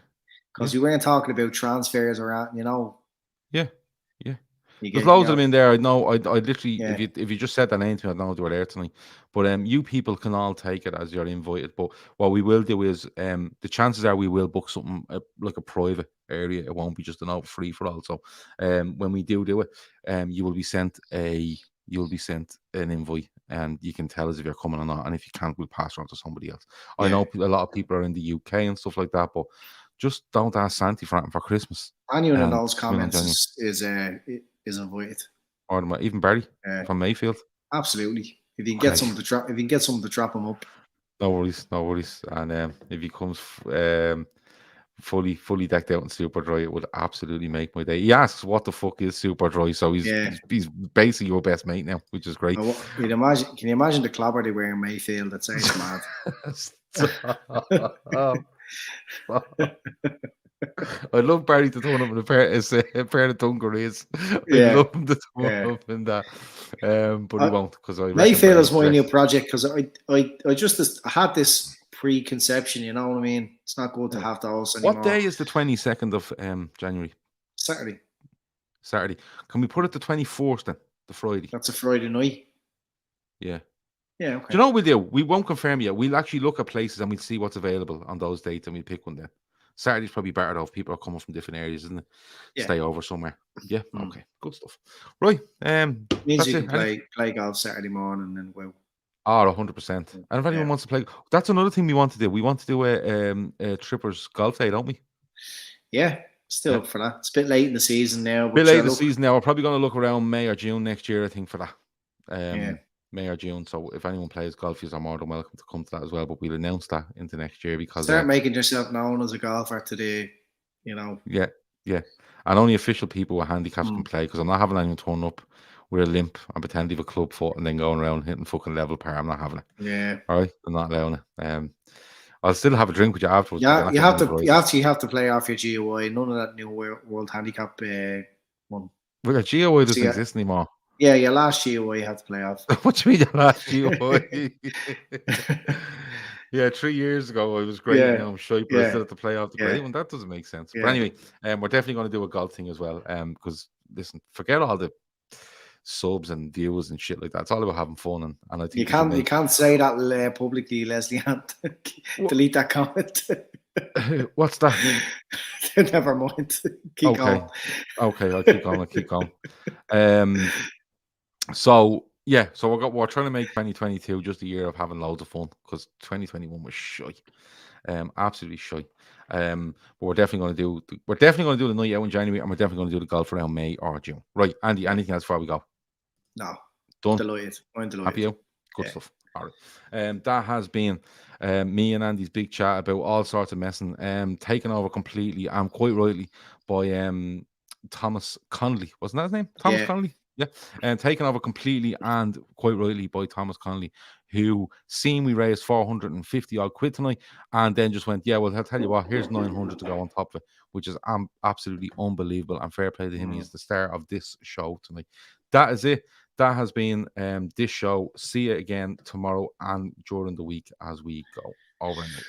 because you weren't talking about transfers or Yeah. There's loads of them in there. I know. I literally, if you just said that name to me, I'd know they were there tonight. But you people can all take it as you're invited. But what we will do is, the chances are we will book something like a private area. It won't be just an out free for all. So, when we do it, you will be sent an invite, and you can tell us if you're coming or not. And if you can't, we'll pass it on to somebody else. I know a lot of people are in the UK and stuff like that, but just don't ask Santi for Christmas. Anyone in those comments is invited. Or even Barry from Mayfield. Absolutely. If you can get someone to drop him up. No worries. And if he comes fully decked out in Super Dry, it would absolutely make my day. He asks what the fuck is Super Dry, so he's basically your best mate now, which is great. Can you imagine the clobber they wear in Mayfield? That sounds mad. I love Barry to turn up in a pair of dungarees. I love him to turn up in that. But he won't, because Mayfield is my new project, because I just had this preconception, you know what I mean? It's not good to have those anymore. What day is the 22nd of January? Saturday. Can we put it the 24th then? The Friday. That's a Friday night. Yeah. Yeah, okay. Do you know what we'll do? We won't confirm yet. We'll actually look at places and we'll see what's available on those dates, and we'll pick one then. Saturday's probably better though if people are coming from different areas, isn't it? Yeah. Stay over somewhere. Yeah. Okay. Good stuff. Right. Means you can play golf Saturday morning and well. 100%. And if anyone wants to play, that's another thing we want to do. We want to do a Trippers golf day, don't we? Yeah. Still up for that. It's a bit late in the season now. We're probably going to look around May or June next year, I think, for that. May or June. So if anyone plays golf, you're more than welcome to come to that as well. But we'll announce that into next year, because start making yourself known as a golfer today. Yeah. And only official people with handicaps can play, because I'm not having anyone turn up with a limp and pretend to have a club foot and then going around hitting fucking level par. I'm not having it. Yeah. All right. I'm not allowing it. I'll still have a drink with you afterwards. Yeah, you have to play off your GOI. None of that new World Handicap one. Well, the GOI doesn't exist anymore. Yeah, your last GOI you have to play off. What do you mean your last GOI? Yeah, 3 years ago I was great. I'm sure, but I still have to play off the great one. That doesn't make sense. But anyway, we're definitely going to do a golf thing as well. Because listen, forget all the subs and views and shit like that. It's all about having fun, and I think you can't say that publicly, Leslie. Delete that comment. What's that? Never mind. Keep going. Okay, I'll keep going. So we're trying to make 2022 just a year of having loads of fun, because 2021 was shy, absolutely shy. But we're definitely going to do the night out in January, and we're definitely going to do the golf around May or June. Right, Andy? Anything else before we go? No. Done. Delighted. I'm delighted. Happy you? Good stuff. All right. That has been me and Andy's big chat about all sorts of messing, taken over completely, and quite rightly, by Thomas Connolly. Wasn't that his name? Thomas Connolly? Yeah. And taken over completely and quite rightly by Thomas Connolly, who seen we raised 450 odd quid tonight, and then just went, yeah, well, I'll tell you what, here's 900 to go on top of it, which is absolutely unbelievable, and fair play to him. He's the star of this show tonight. That is it. That has been this show. See you again tomorrow and during the week as we go. Over and out.